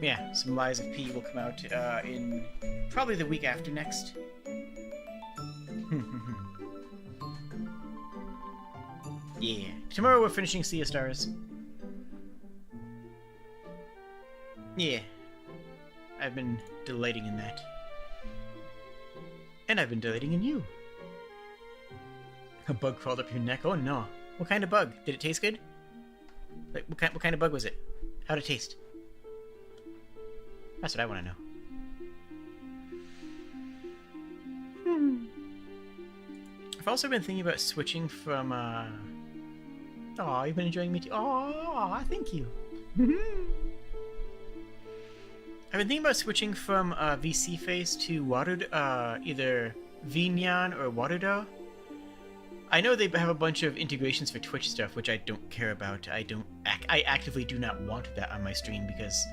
yeah, some Lies of P will come out in probably the week after next. Yeah. Tomorrow we're finishing Sea of Stars. Yeah. I've been delighting in that. And I've been delighting in you. A bug crawled up your neck. Oh no. What kind of bug? Did it taste good? Like, what kind of bug was it? How'd it taste? That's what I want to know. I've also been thinking about switching from, Aw, you've been enjoying me too. Aw, thank you. I've been thinking about switching from VC Face to either Vinyan or Warudo. I know they have a bunch of integrations for Twitch stuff, which I don't care about. I actively do not want that on my stream because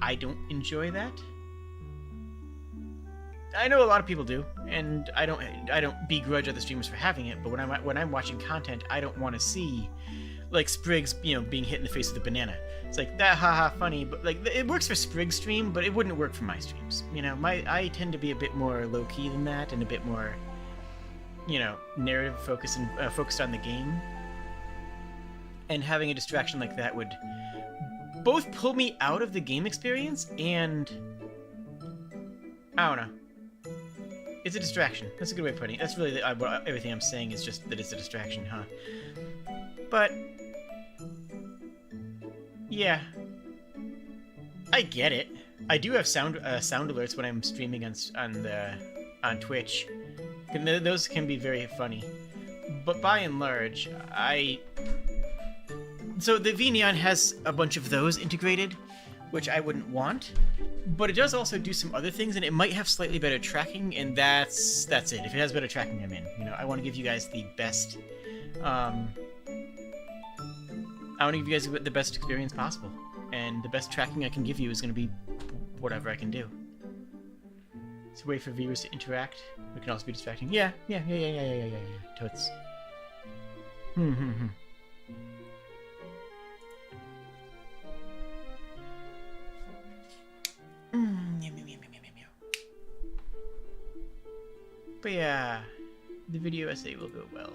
I don't enjoy that. I know a lot of people do, and I don't begrudge other streamers for having it. But when I'm watching content, I don't want to see like Spriggs, being hit in the face with a banana. It's like that, haha, funny. But like it works for Spriggs' stream, but it wouldn't work for my streams. I tend to be a bit more low key than that, and a bit more, narrative focused and focused on the game. And having a distraction like that would both pull me out of the game experience and I don't know. It's a distraction. That's a good way of putting it. That's really everything I'm saying is just that it's a distraction, huh? But yeah, I get it. I do have sound alerts when I'm streaming on Twitch. And those can be very funny. But by and large, so the VNeon has a bunch of those integrated, which I wouldn't want. But it does also do some other things, and it might have slightly better tracking, and that's it. If it has better tracking, I'm in. I want to give you guys the best. I want to give you guys the best experience possible, and the best tracking I can give you is going to be whatever I can do. It's a way for viewers to interact. It can also be distracting. Yeah. Totes. But yeah, the video essay will go well,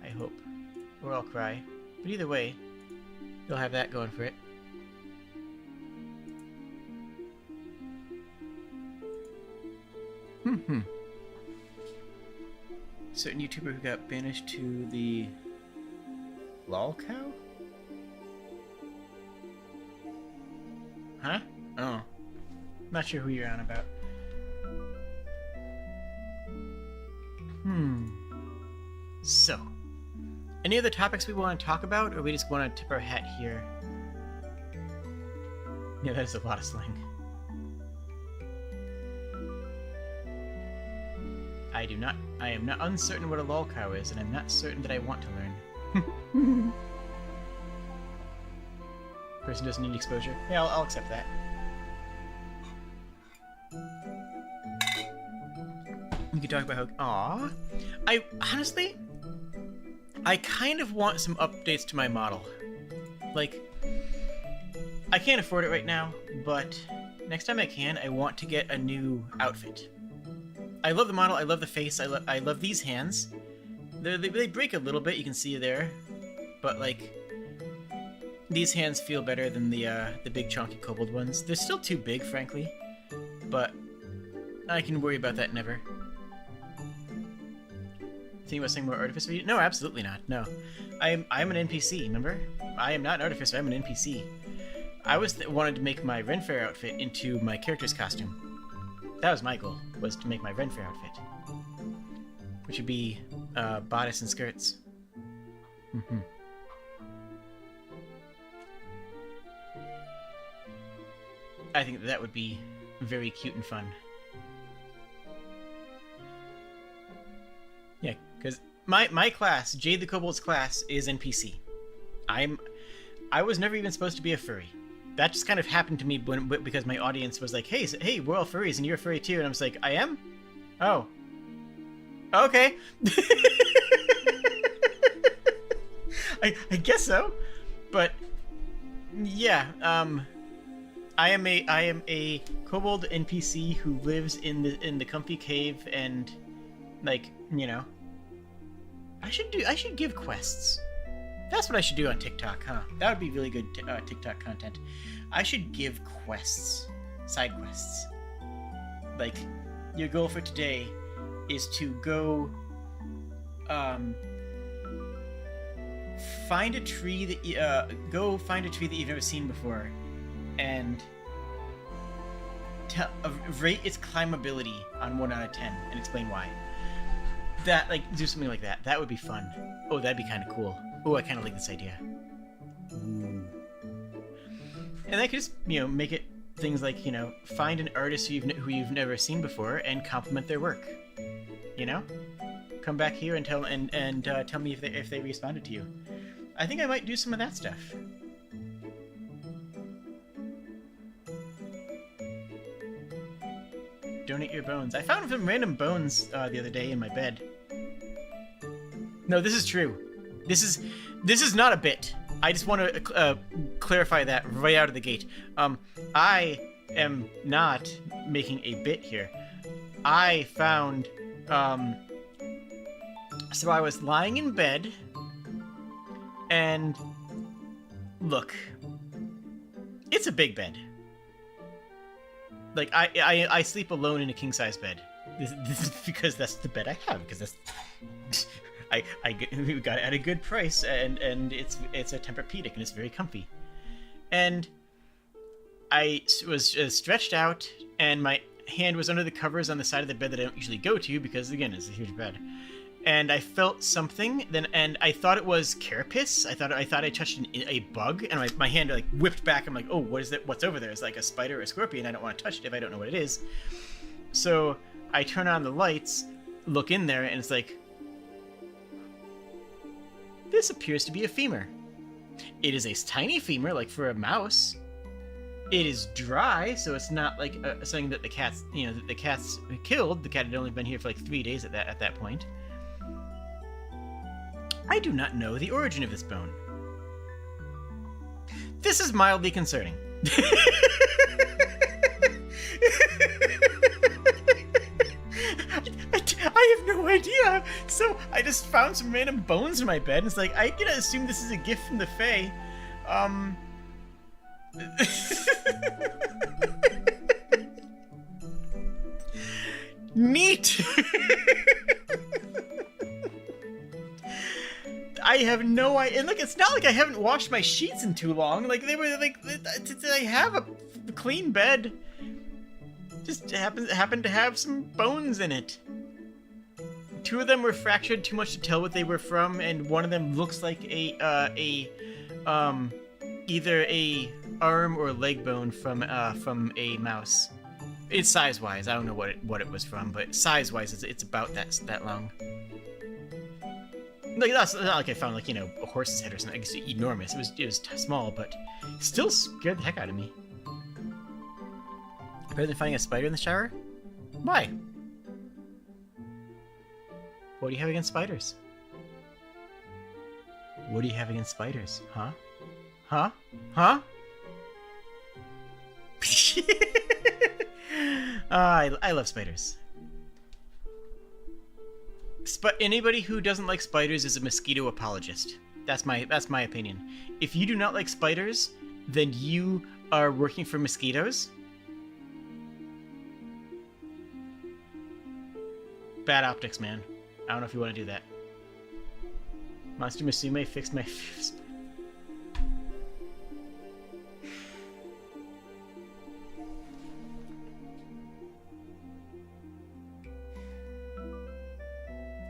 I hope. Or I'll cry. But either way, you'll have that going for it. Certain YouTuber who got banished to the lol cow? Huh? Oh. Not sure who you're on about. So, any other topics we want to talk about, or we just want to tip our hat here? Yeah, that is a lot of slang. I am not uncertain what a lol cow is, and I'm not certain that I want to learn. Person doesn't need exposure. Yeah, I'll accept that. We could talk about how... Honestly, I kind of want some updates to my model. Like, I can't afford it right now, but next time I can, I want to get a new outfit. I love the model, I love the face, I love these hands. They break a little bit, you can see there, but like, these hands feel better than the big chunky kobold ones. They're still too big, frankly, but I can worry about that never. Think about saying more artifice video? No, absolutely not. No, I'm an NPC. Remember, I am not an artificer. I'm an NPC. I wanted to make my Ren Fair outfit into my character's costume. That was my goal, was to make my Ren Fair outfit, which would be bodice and skirts. I think that would be very cute and fun. Yeah, because my class, Jade the Kobold's class, is NPC. I was never even supposed to be a furry. That just kind of happened to me because my audience was like, hey, we're all furries and you're a furry too. And I was like, I am? Oh. Okay. I guess so. But yeah, I am a kobold NPC who lives in the comfy cave, and like, you know, I should give quests. That's what I should do on TikTok, huh? That would be really good TikTok content. I should give quests, side quests. Like, your goal for today is to go find a tree that you've never seen before, and rate its climbability on 1 out of 10 and explain why. That, like, do something like that. That would be fun. Oh, that'd be kind of cool. Oh, I kind of like this idea. Ooh. And I could just, you know, make it things like, you know, find an artist who you've never seen before and compliment their work. You know, come back here and tell me if they responded to you. I think I might do some of that stuff. Donate your bones. I found some random bones the other day in my bed. No, this is true. This is not a bit. I just want to clarify that right out of the gate. I am not making a bit here. I found, so I was lying in bed, and look, it's a big bed. Like, I sleep alone in a king-size bed. This is because that's the bed I have, because that's... we got it at a good price, and it's a Tempur-Pedic, and it's very comfy. And I was stretched out, and my hand was under the covers on the side of the bed that I don't usually go to, because, again, it's a huge bed. And I felt something, and I thought it was carapace. I thought I touched a bug, and my hand like whipped back. I'm like, oh, what is that? What's over there? It's like a spider or a scorpion. I don't want to touch it if I don't know what it is. So I turn on the lights, look in there, and it's like, this appears to be a femur. It is a tiny femur, like for a mouse. It is dry, so it's not like something that the cat's killed. The cat had only been here for like 3 days at that point. I do not know the origin of this bone. This is mildly concerning. I have no idea. So I just found some random bones in my bed, and it's like, I can assume this is a gift from the Fae. Neat. I have no idea. And look, it's not like I haven't washed my sheets in too long. Like, they were like, I have a clean bed. Just happened to have some bones in it. 2 of them were fractured too much to tell what they were from, and one of them looks like either a arm or leg bone from a mouse. It's size-wise. I don't know what it was from, but size-wise, it's about that long. Like, that's not like I found, like, you know, a horse's head or something. It's enormous. It was small, but it still scared the heck out of me. Better than finding a spider in the shower? Why? What do you have against spiders? What do you have against spiders? Huh? Huh? Huh? I love spiders. Anybody who doesn't like spiders is a mosquito apologist. That's my opinion. If you do not like spiders, then you are working for mosquitoes. Bad optics, man. I don't know if you want to do that. Monster Musume fixed my...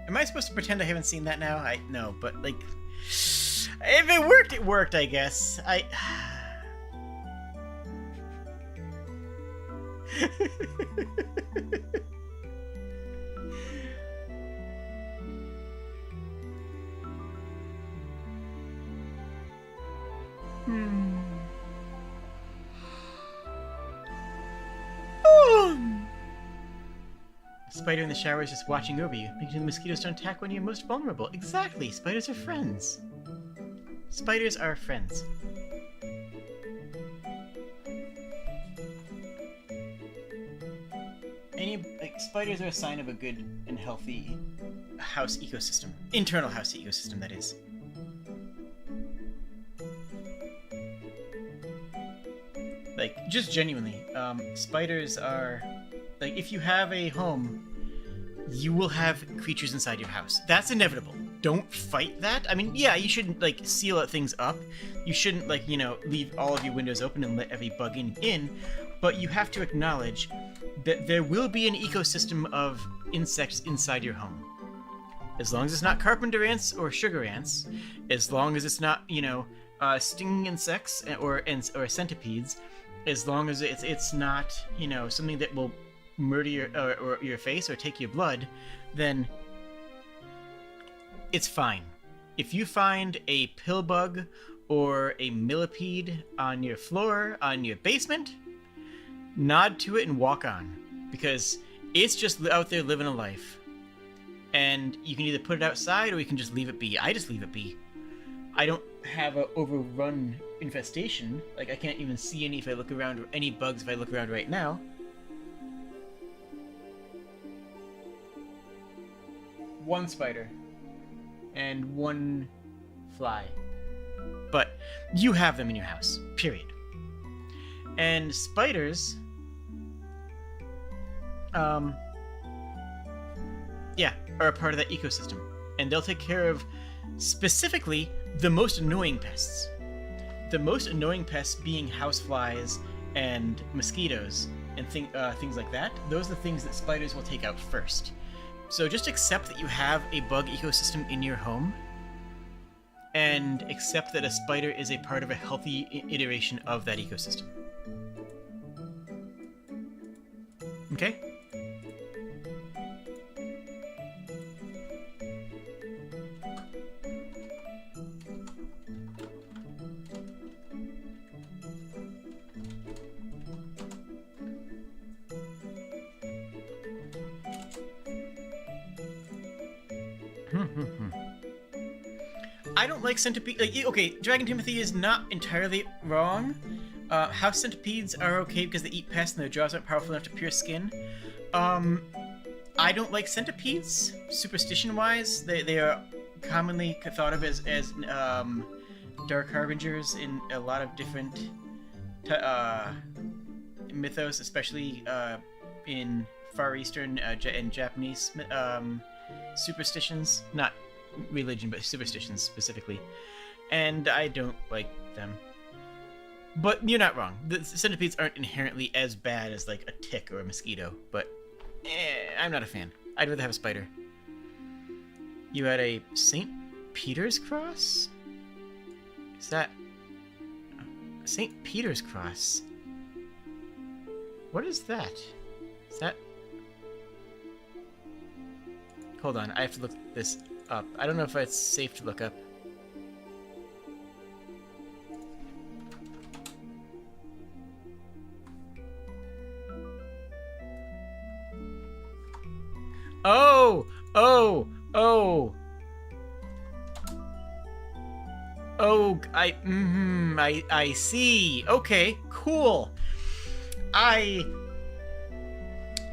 Am I supposed to pretend I haven't seen that now? No, but like... If it worked, it worked, I guess. Spider in the shower is just watching over you, making sure the mosquitoes don't attack when you're most vulnerable. Exactly! Spiders are friends. Spiders are friends. Spiders are a sign of a good and healthy house ecosystem. Internal house ecosystem, that is. Like, just genuinely, spiders are... Like, if you have a home, you will have creatures inside your house. That's inevitable. Don't fight that. I mean, yeah, you shouldn't, like, seal things up. You shouldn't, like, you know, leave all of your windows open and let every bug in. But you have to acknowledge that there will be an ecosystem of insects inside your home. As long as it's not carpenter ants or sugar ants, as long as it's not, you know, stinging insects or centipedes, as long as it's not, you know, something that will murder your face or take your blood, then it's fine. If you find a pill bug or a millipede on your floor, on your basement, nod to it and walk on, because it's just out there living a life. And you can either put it outside or you can just leave it be. I just leave it be. I don't have an overrun infestation. Like, I can't even see any if I look around, or any bugs if I look around right now. One spider and one fly. But you have them in your house, period. And spiders, yeah, are a part of that ecosystem. And they'll take care of, specifically, the most annoying pests. The most annoying pests being houseflies and mosquitoes and things like that. Those are the things that spiders will take out first. So just accept that you have a bug ecosystem in your home, and accept that a spider is a part of a healthy iteration of that ecosystem. Okay? I don't like centipede. Like, okay, Dragon Timothy is not entirely wrong. House centipedes are okay because they eat pests and their jaws aren't powerful enough to pierce skin. I don't like centipedes, superstition-wise. They are commonly thought of as dark harbingers in a lot of different mythos, especially in Far Eastern and Japanese superstitions. Not religion, but superstitions specifically. And I don't like them. But you're not wrong. The centipedes aren't inherently as bad as, like, a tick or a mosquito. But I'm not a fan. I'd rather have a spider. You had a St. Peter's cross? Is that... St. Peter's cross? What is that? Is that... Hold on, I have to look this up. I don't know if it's safe to look up. Oh! Oh! Oh! Oh, I see. Okay, cool.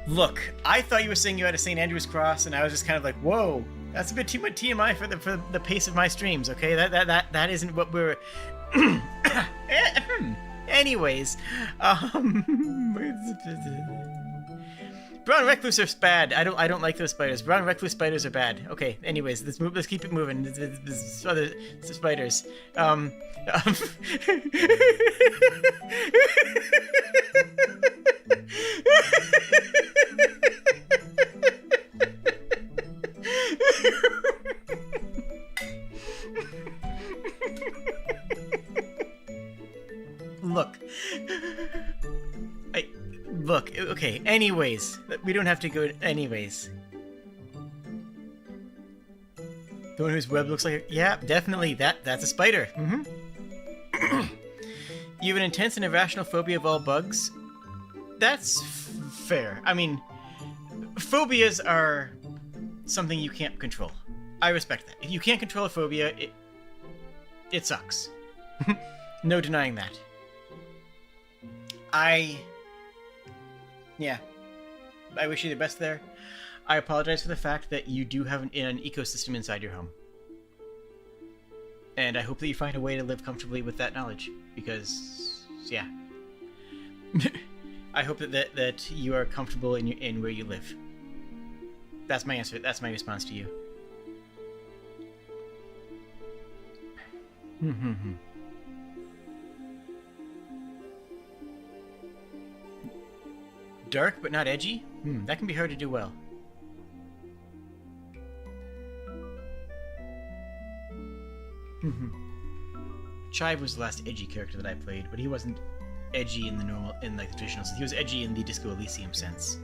Look, I thought you were saying you had a St. Andrew's cross, and I was just kind of like, whoa, that's a bit too much TMI for the pace of my streams, okay? That isn't what we're... Anyways, brown recluse are bad. I don't like those spiders. Brown recluse spiders are bad. Okay. Anyways, let's keep it moving. There's other spiders. Look, okay, anyways. We don't have to go anyways. The one whose web looks like yeah, definitely, that's a spider. Mm-hmm. You have an intense and irrational phobia of all bugs? That's fair. I mean, phobias are something you can't control. I respect that. If you can't control a phobia, it sucks. No denying that. Yeah, I wish you the best there. I apologize for the fact that you do have an ecosystem inside your home. And I hope that you find a way to live comfortably with that knowledge, because, yeah. I hope that you are comfortable in where you live. That's my answer. That's my response to you. Dark but not edgy? That can be hard to do well. Chive was the last edgy character that I played, but he wasn't edgy in the traditional sense. He was edgy in the Disco Elysium sense.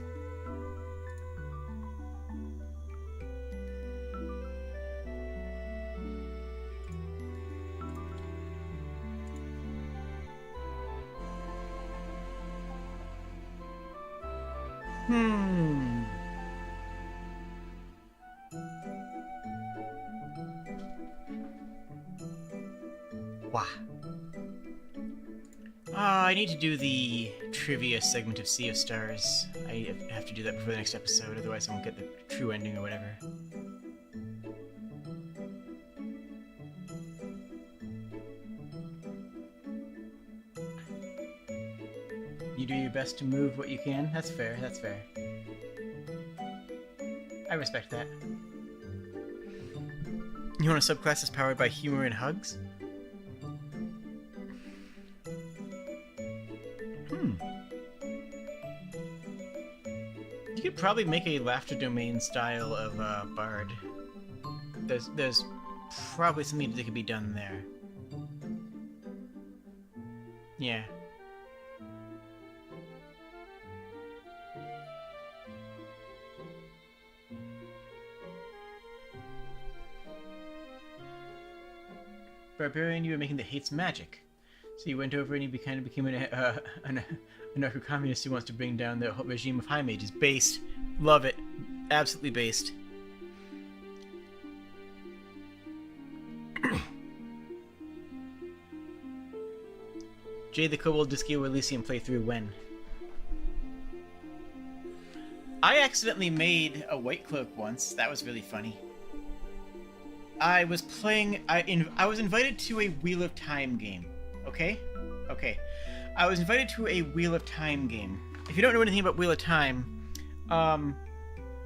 Wow. I need to do the trivia segment of Sea of Stars. I have to do that before the next episode, otherwise I won't get the true ending or whatever. You do your best to move what you can. That's fair, that's fair. I respect that. You want a subclass that's powered by humor and hugs? You could probably make a laughter domain style of bard. There's probably something that could be done there. Yeah. Barbarian you were making that hates magic. So you went over and you became a anarcho-communist who wants to bring down the regime of high mages. Based. Love it. Absolutely based. Jade the Kobold Disco Elysium playthrough when? I accidentally made a White Cloak once. That was really funny. I was playing... I was invited to a Wheel of Time game. Okay? Okay. I was invited to a Wheel of Time game. If you don't know anything about Wheel of Time,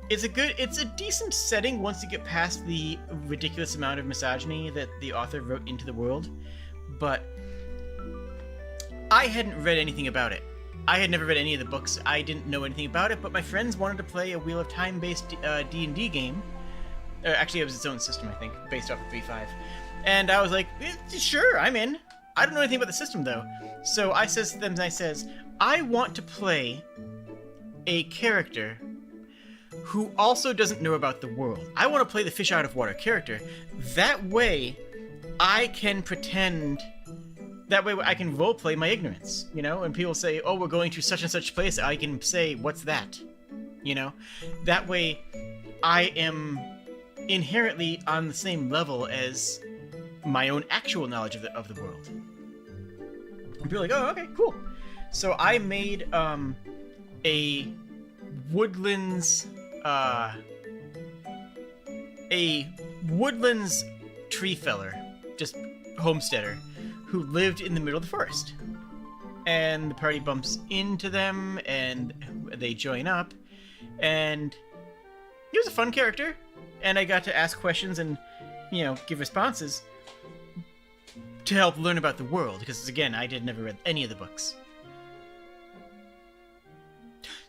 it's a decent setting once you get past the ridiculous amount of misogyny that the author wrote into the world, but I hadn't read anything about it. I had never read any of the books. I didn't know anything about it, but my friends wanted to play a Wheel of Time-based D&D game. Actually, it was its own system, I think, based off of 3.5. And I was like, sure, I'm in. I don't know anything about the system, though. So I says to them, I want to play a character who also doesn't know about the world. I want to play the fish out of water character. That way, I can pretend... That way I can roleplay my ignorance, you know? And people say, oh, we're going to such and such place, I can say, what's that? You know? That way, I am inherently on the same level as my own actual knowledge of the world. And people are like, oh, okay, cool. So I made a woodlands tree feller, just homesteader, who lived in the middle of the forest. And the party bumps into them, and they join up, and he was a fun character, and I got to ask questions and, you know, give responses to help learn about the world, because, again, I never read any of the books.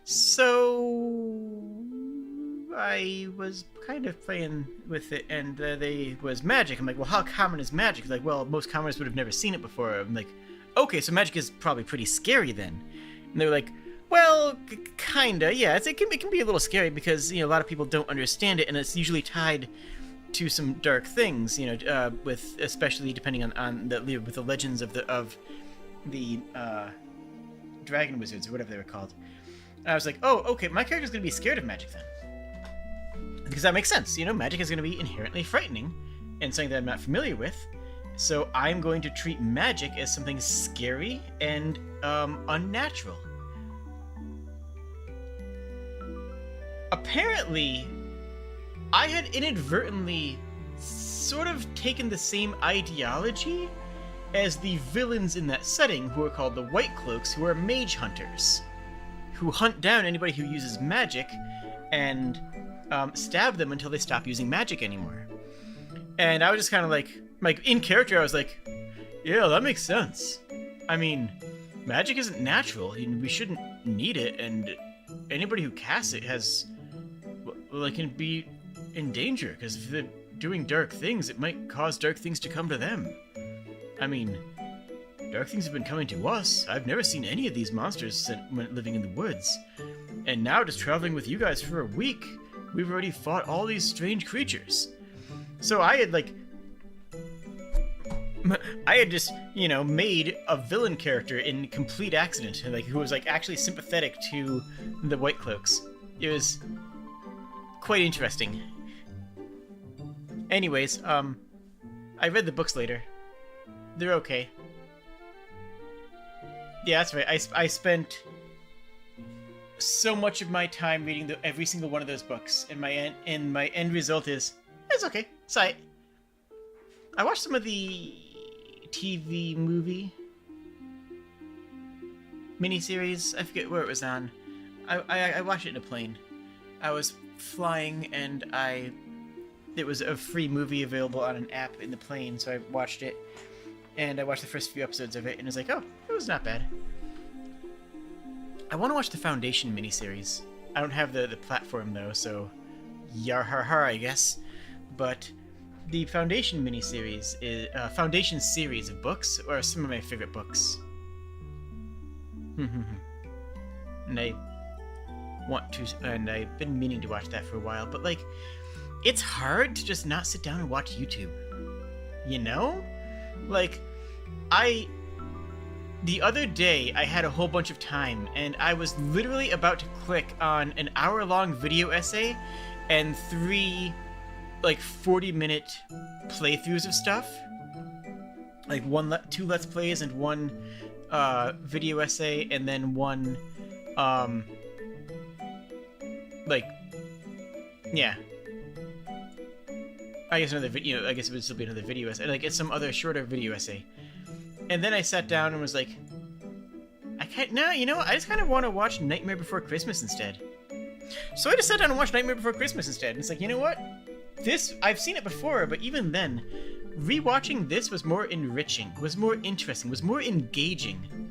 So I was kind of playing with it, and they was magic. I'm like, well, how common is magic? Like, well, most commoners would have never seen it before. I'm like, okay, so magic is probably pretty scary then. And they were like, well, kinda, yeah. It can be a little scary because, you know, a lot of people don't understand it, and it's usually tied to some dark things, you know, with especially depending on with the legends of the dragon wizards or whatever they were called. I was like, oh, okay, my character's gonna be scared of magic then. Because that makes sense, you know, magic is gonna be inherently frightening and something that I'm not familiar with. So I'm going to treat magic as something scary and unnatural. Apparently, I had inadvertently sort of taken the same ideology as the villains in that setting, who are called the White Cloaks, who are mage hunters, who hunt down anybody who uses magic and stab them until they stop using magic anymore. And I was just kind of like in character, I was like, yeah, that makes sense. I mean, magic isn't natural. We shouldn't need it, and anybody who casts it can be in danger, because if they're doing dark things, it might cause dark things to come to them. I mean, dark things have been coming to us. I've never seen any of these monsters when living in the woods. And now, just traveling with you guys for a week, we've already fought all these strange creatures. So I had just, you know, made a villain character in complete accident, like, who was, like, actually sympathetic to the White Cloaks. It was quite interesting. Anyways, I read the books later. They're okay. Yeah, that's right. I spent so much of my time reading every single one of those books, and my end result is, it's okay. It's alright. I watched some of the TV movie miniseries. I forget where it was on. I watched it in a plane. I was flying, and it was a free movie available on an app in the plane, so I watched it. And I watched the first few episodes of it, and it was like, oh, it was not bad. I want to watch the Foundation miniseries. I don't have the platform, though, so yar har har, I guess. But the Foundation miniseries is Foundation series of books are some of my favorite books. And I've been meaning to watch that for a while, but, like, it's hard to just not sit down and watch YouTube. You know? Like, the other day, I had a whole bunch of time, and I was literally about to click on an hour-long video essay and 3, like, 40-minute playthroughs of stuff. Like, 2 Let's Plays and 1 video essay, and then 1, yeah. I guess another video. I guess it would still be another video essay. Like, it's some other shorter video essay. And then I sat down and was like, I just kind of want to watch Nightmare Before Christmas instead. So I just sat down and watched Nightmare Before Christmas instead. And it's like, you know what? I've seen it before, but even then, rewatching this was more enriching, was more interesting, was more engaging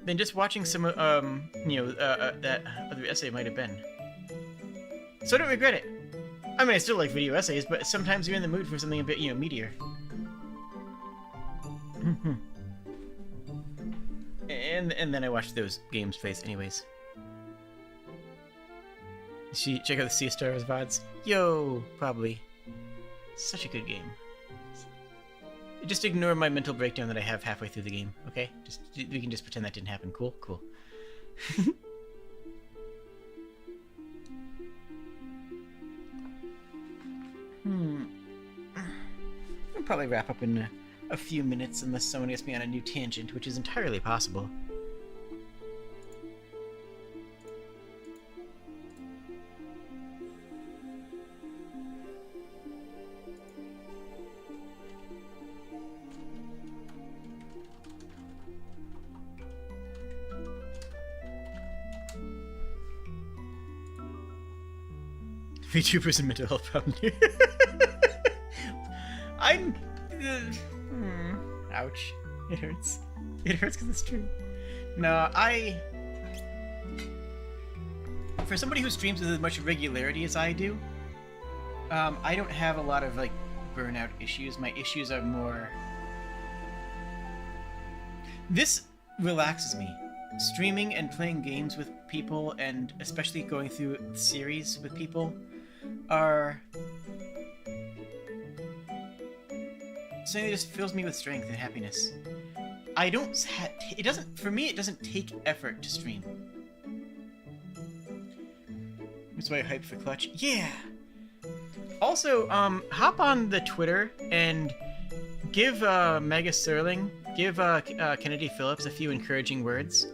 than just watching some, that other essay might have been. So I don't regret it. I mean, I still like video essays, but sometimes you're in the mood for something a bit, meatier. And then I watched those games plays anyways. Check out the Sea of Stars VODs. Yo, probably. Such a good game. Just ignore my mental breakdown that I have halfway through the game, okay? We can just pretend that didn't happen. Cool? Cool. I'll probably wrap up in a few minutes unless someone gets me on a new tangent, which is entirely possible. VTubers and mental health problem. I'm. Ouch. It hurts. It hurts because it's true. No, for somebody who streams with as much regularity as I do, I don't have a lot of like burnout issues. My issues are more. This relaxes me. Streaming and playing games with people, and especially going through series with people, are something that just fills me with strength and happiness. It doesn't take effort to stream. That's why I hype for Clutch. Yeah! Also, hop on the Twitter and give Mega Sterling, give Kennedy Phillips a few encouraging words.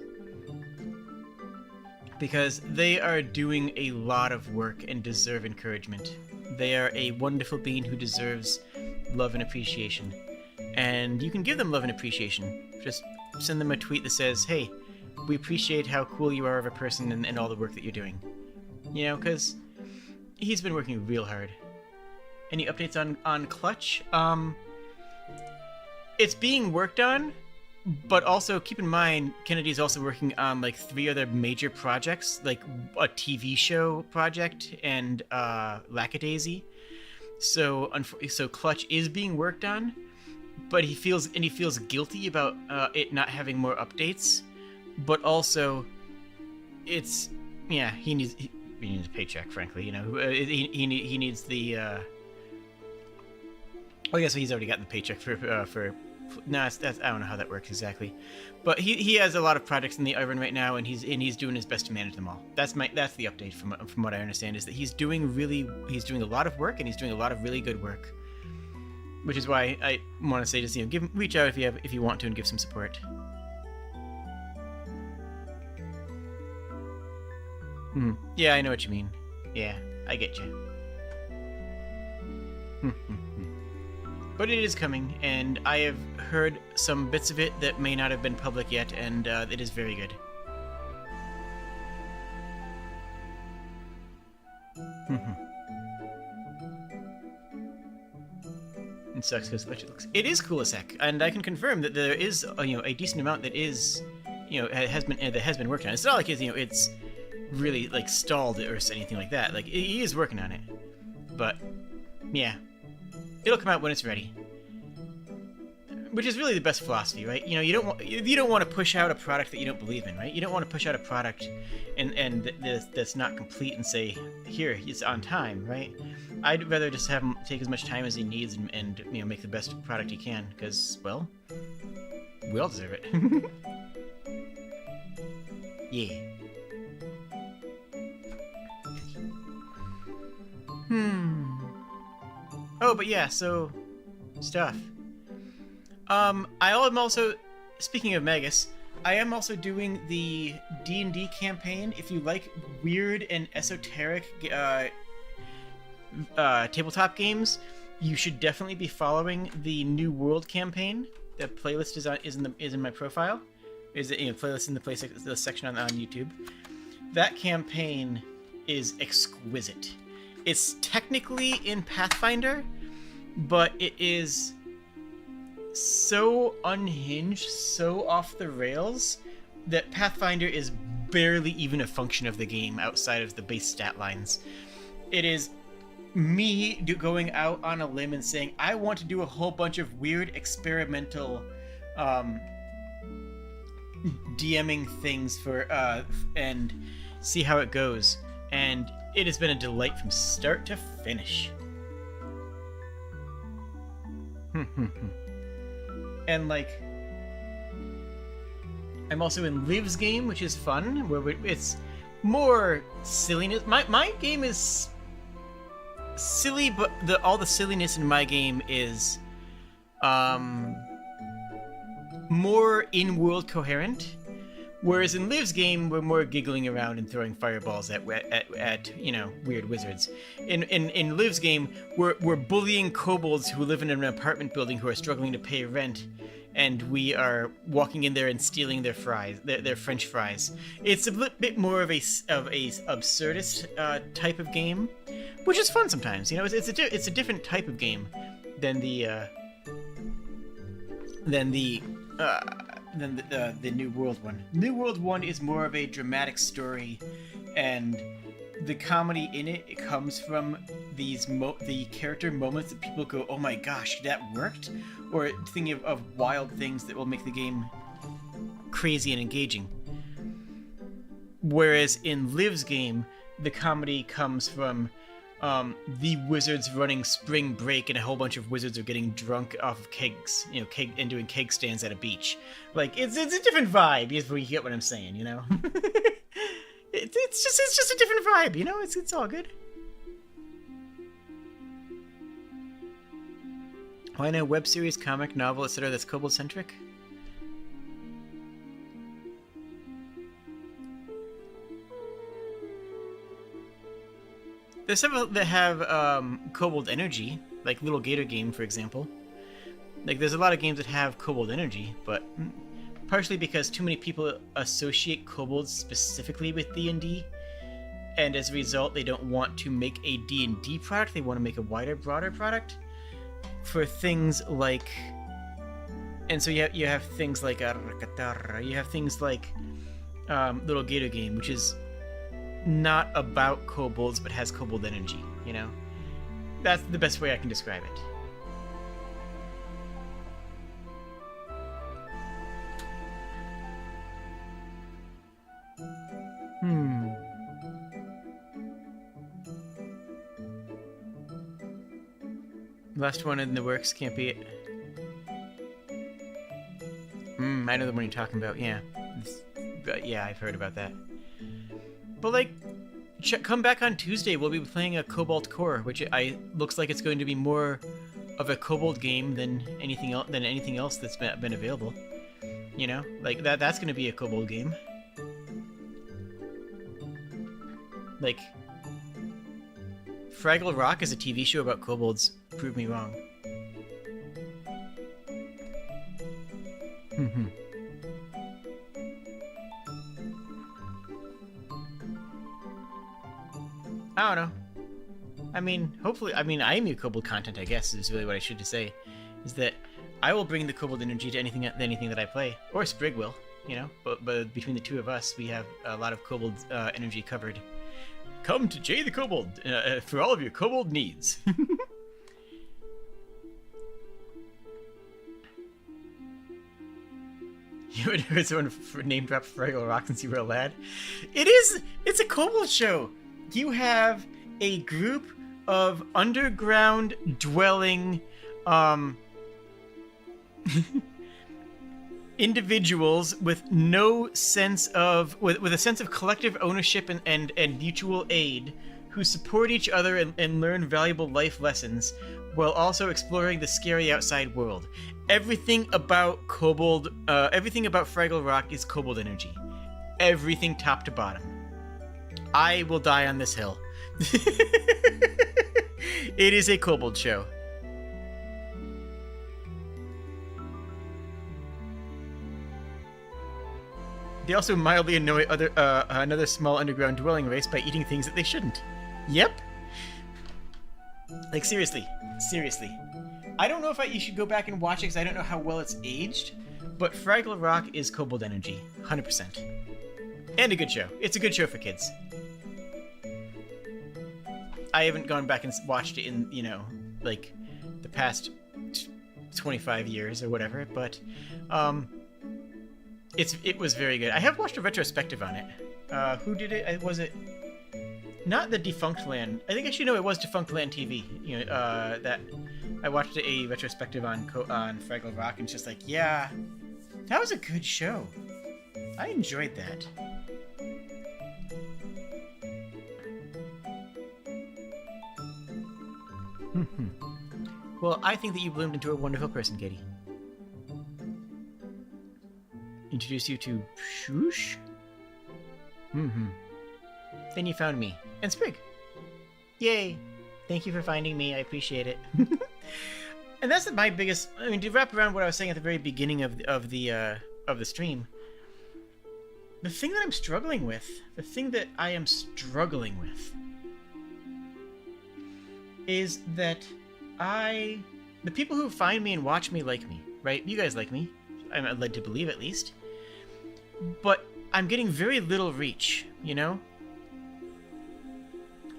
Because they are doing a lot of work and deserve encouragement. They are a wonderful being who deserves love and appreciation. And you can give them love and appreciation. Just send them a tweet that says, hey, we appreciate how cool you are of a person and all the work that you're doing. You know, because he's been working real hard. Any updates on Clutch? It's being worked on, but also keep in mind, Kennedy's also working on like 3 other major projects, like a TV show project and Lackadaisy. So Clutch is being worked on, but he feels guilty about it not having more updates. But also, he needs a paycheck, frankly. You know, he needs the. Oh yeah, so he's already gotten the paycheck for. No, I don't know how that works exactly, but he has a lot of projects in the oven right now, and he's doing his best to manage them all. That's the update from what I understand, is that he's doing a lot of work, and he's doing a lot of really good work, which is why I want to say, just reach out if you want to and give some support. Yeah, I know what you mean. Yeah, I get you. But it is coming, and I have heard some bits of it that may not have been public yet, and it is very good. It sucks because it is cool as heck, and I can confirm that there is a decent amount that is has been worked on. It's not like it's really like stalled or anything like that. Like he is working on it, but yeah. It'll come out when it's ready, which is really the best philosophy, right? You don't want to push out a product that you don't believe in, right? You don't want to push out a product and that's not complete and say, here, it's on time, right? I'd rather just have him take as much time as he needs and make the best product he can, because, well, we all deserve it. Yeah. Oh, but yeah, so stuff. I am also, speaking of Magus, I am also doing the D&D campaign. If you like weird and esoteric tabletop games, you should definitely be following the New World campaign. The playlist is in my profile. Is playlist in the section on YouTube. That campaign is exquisite. It's technically in Pathfinder, but it is so unhinged, so off the rails, that Pathfinder is barely even a function of the game outside of the base stat lines. It is me going out on a limb and saying, I want to do a whole bunch of weird experimental DMing things and see how it goes. And it has been a delight from start to finish. And I'm also in Liv's game, which is fun, where it's more silliness. My game is silly, but all the silliness in my game is more in-world coherent. Whereas in Liv's game, we're more giggling around and throwing fireballs at weird wizards. In Liv's game, we're bullying kobolds who live in an apartment building who are struggling to pay rent, and we are walking in there and stealing their fries, their French fries. It's a bit more of a absurdist type of game, which is fun sometimes. You know, it's a different type of game than the New World one. New World one is more of a dramatic story, and the comedy in it comes from these the character moments that people go, "Oh my gosh, that worked," or thinking of wild things that will make the game crazy and engaging. Whereas in Liv's game, the comedy comes from the wizards running spring break, and a whole bunch of wizards are getting drunk off of kegs, and doing keg stands at a beach. Like it's a different vibe, if you get what I'm saying, you know. It's just a different vibe, you know. It's all good. Why no web series, comic, novel, etc. that's kobold centric? There's several that have kobold energy, like Little Gator Game, for example. Like, there's a lot of games that have kobold energy, but partially because too many people associate kobolds specifically with D&D, and as a result, they don't want to make a D&D product. They want to make a wider, broader product for things like. And so you have things like Little Gator Game, which is not about kobolds but has kobold energy, you know? That's the best way I can describe it. Last one in the works, can't be it. I know the one you're talking about, yeah. Yeah, I've heard about that. But, like, come back on Tuesday. We'll be playing a Cobalt Core, which looks like it's going to be more of a kobold game than anything else that's been available. You know, like that's going to be a kobold game. Like, Fraggle Rock is a TV show about kobolds. Prove me wrong. I don't know. I mean, hopefully, I am your kobold content, I guess, is really what I should say. Is that I will bring the kobold energy to anything that I play. Or Sprig will, you know? But between the two of us, we have a lot of kobold energy covered. Come to Jade the Kobold for all of your kobold needs. You would heard someone name drop Fraggle Rock since you were a lad? It's a kobold show. You have a group of underground dwelling individuals with no sense of with a sense of collective ownership and mutual aid, who support each other and learn valuable life lessons while also exploring the scary outside world. Everything about Fraggle Rock is kobold energy. Everything top to bottom. I will die on this hill. It is a kobold show. They also mildly annoy another small underground dwelling race by eating things that they shouldn't. Yep. Like, seriously. I don't know if you should go back and watch it because I don't know how well it's aged, but Fraggle Rock is kobold energy, 100%. And a good show. It's a good show for kids. I haven't gone back and watched it in, like, the past 25 years or whatever, but it was very good. I have watched a retrospective on it. Who did it? Was it not the Defunct Land? I think actually no, it was Defunct Land TV. That I watched a retrospective on Fraggle Rock, and it's just like, yeah, that was a good show. I enjoyed that. Well, I think that you bloomed into a wonderful person, Katie. Introduce you to Shoosh? Then you found me. And Sprig. Yay! Thank you for finding me, I appreciate it. And that's my biggest. I mean, to wrap around what I was saying at the very beginning of the stream, the thing that I'm struggling with, is that the people who find me and watch me like me, right? You guys like me. I'm led to believe, at least. But I'm getting very little reach, you know?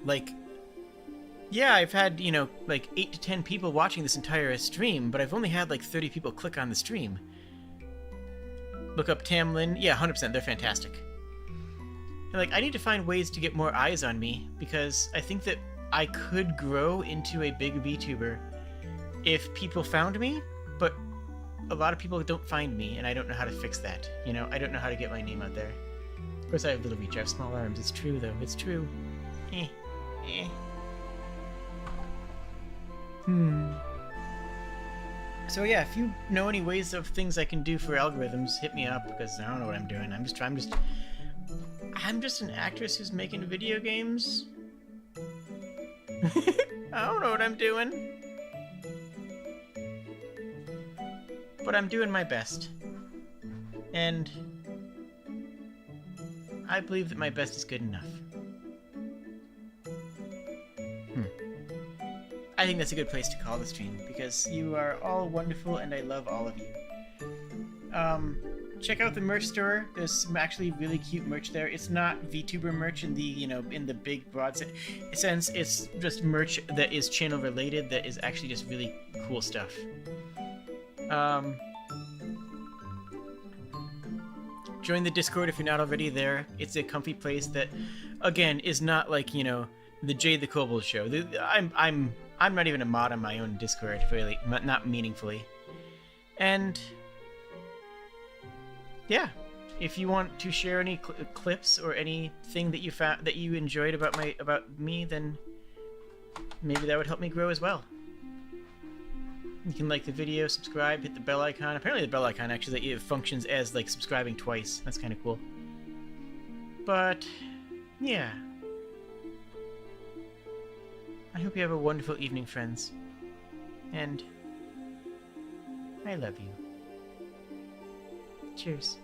Like, yeah, I've had, you know, like 8 to 10 people watching this entire stream, but I've only had like 30 people click on the stream. Look up Tamlin. Yeah, 100%. They're fantastic. And, like, I need to find ways to get more eyes on me, because I think that I could grow into a big VTuber if people found me, but a lot of people don't find me, and I don't know how to fix that. You know, I don't know how to get my name out there. Of course, I have little reach. I have small arms. It's true, though. It's true. So yeah, if you know any ways of things I can do for algorithms, hit me up, because I don't know what I'm doing. I'm just an actress who's making video games. I don't know what I'm doing. But I'm doing my best. And I believe that my best is good enough. I think that's a good place to call the stream, because you are all wonderful and I love all of you. Check out the merch store. There's some actually really cute merch there. It's not VTuber merch in the, you know, in the big broad sense. It's just merch that is channel related, that is actually just really cool stuff. Join the Discord if you're not already there. It's a comfy place that, again, is not like, you know, the Jade the Kobold show. I'm not even a mod on my own Discord, really, not meaningfully. And yeah, if you want to share any clips or anything that you found that you enjoyed about me, then maybe that would help me grow as well. You can like the video, subscribe, hit the bell icon. Apparently the bell icon actually it functions as like subscribing twice. That's kind of cool. But yeah. I hope you have a wonderful evening, friends. And I love you. Cheers.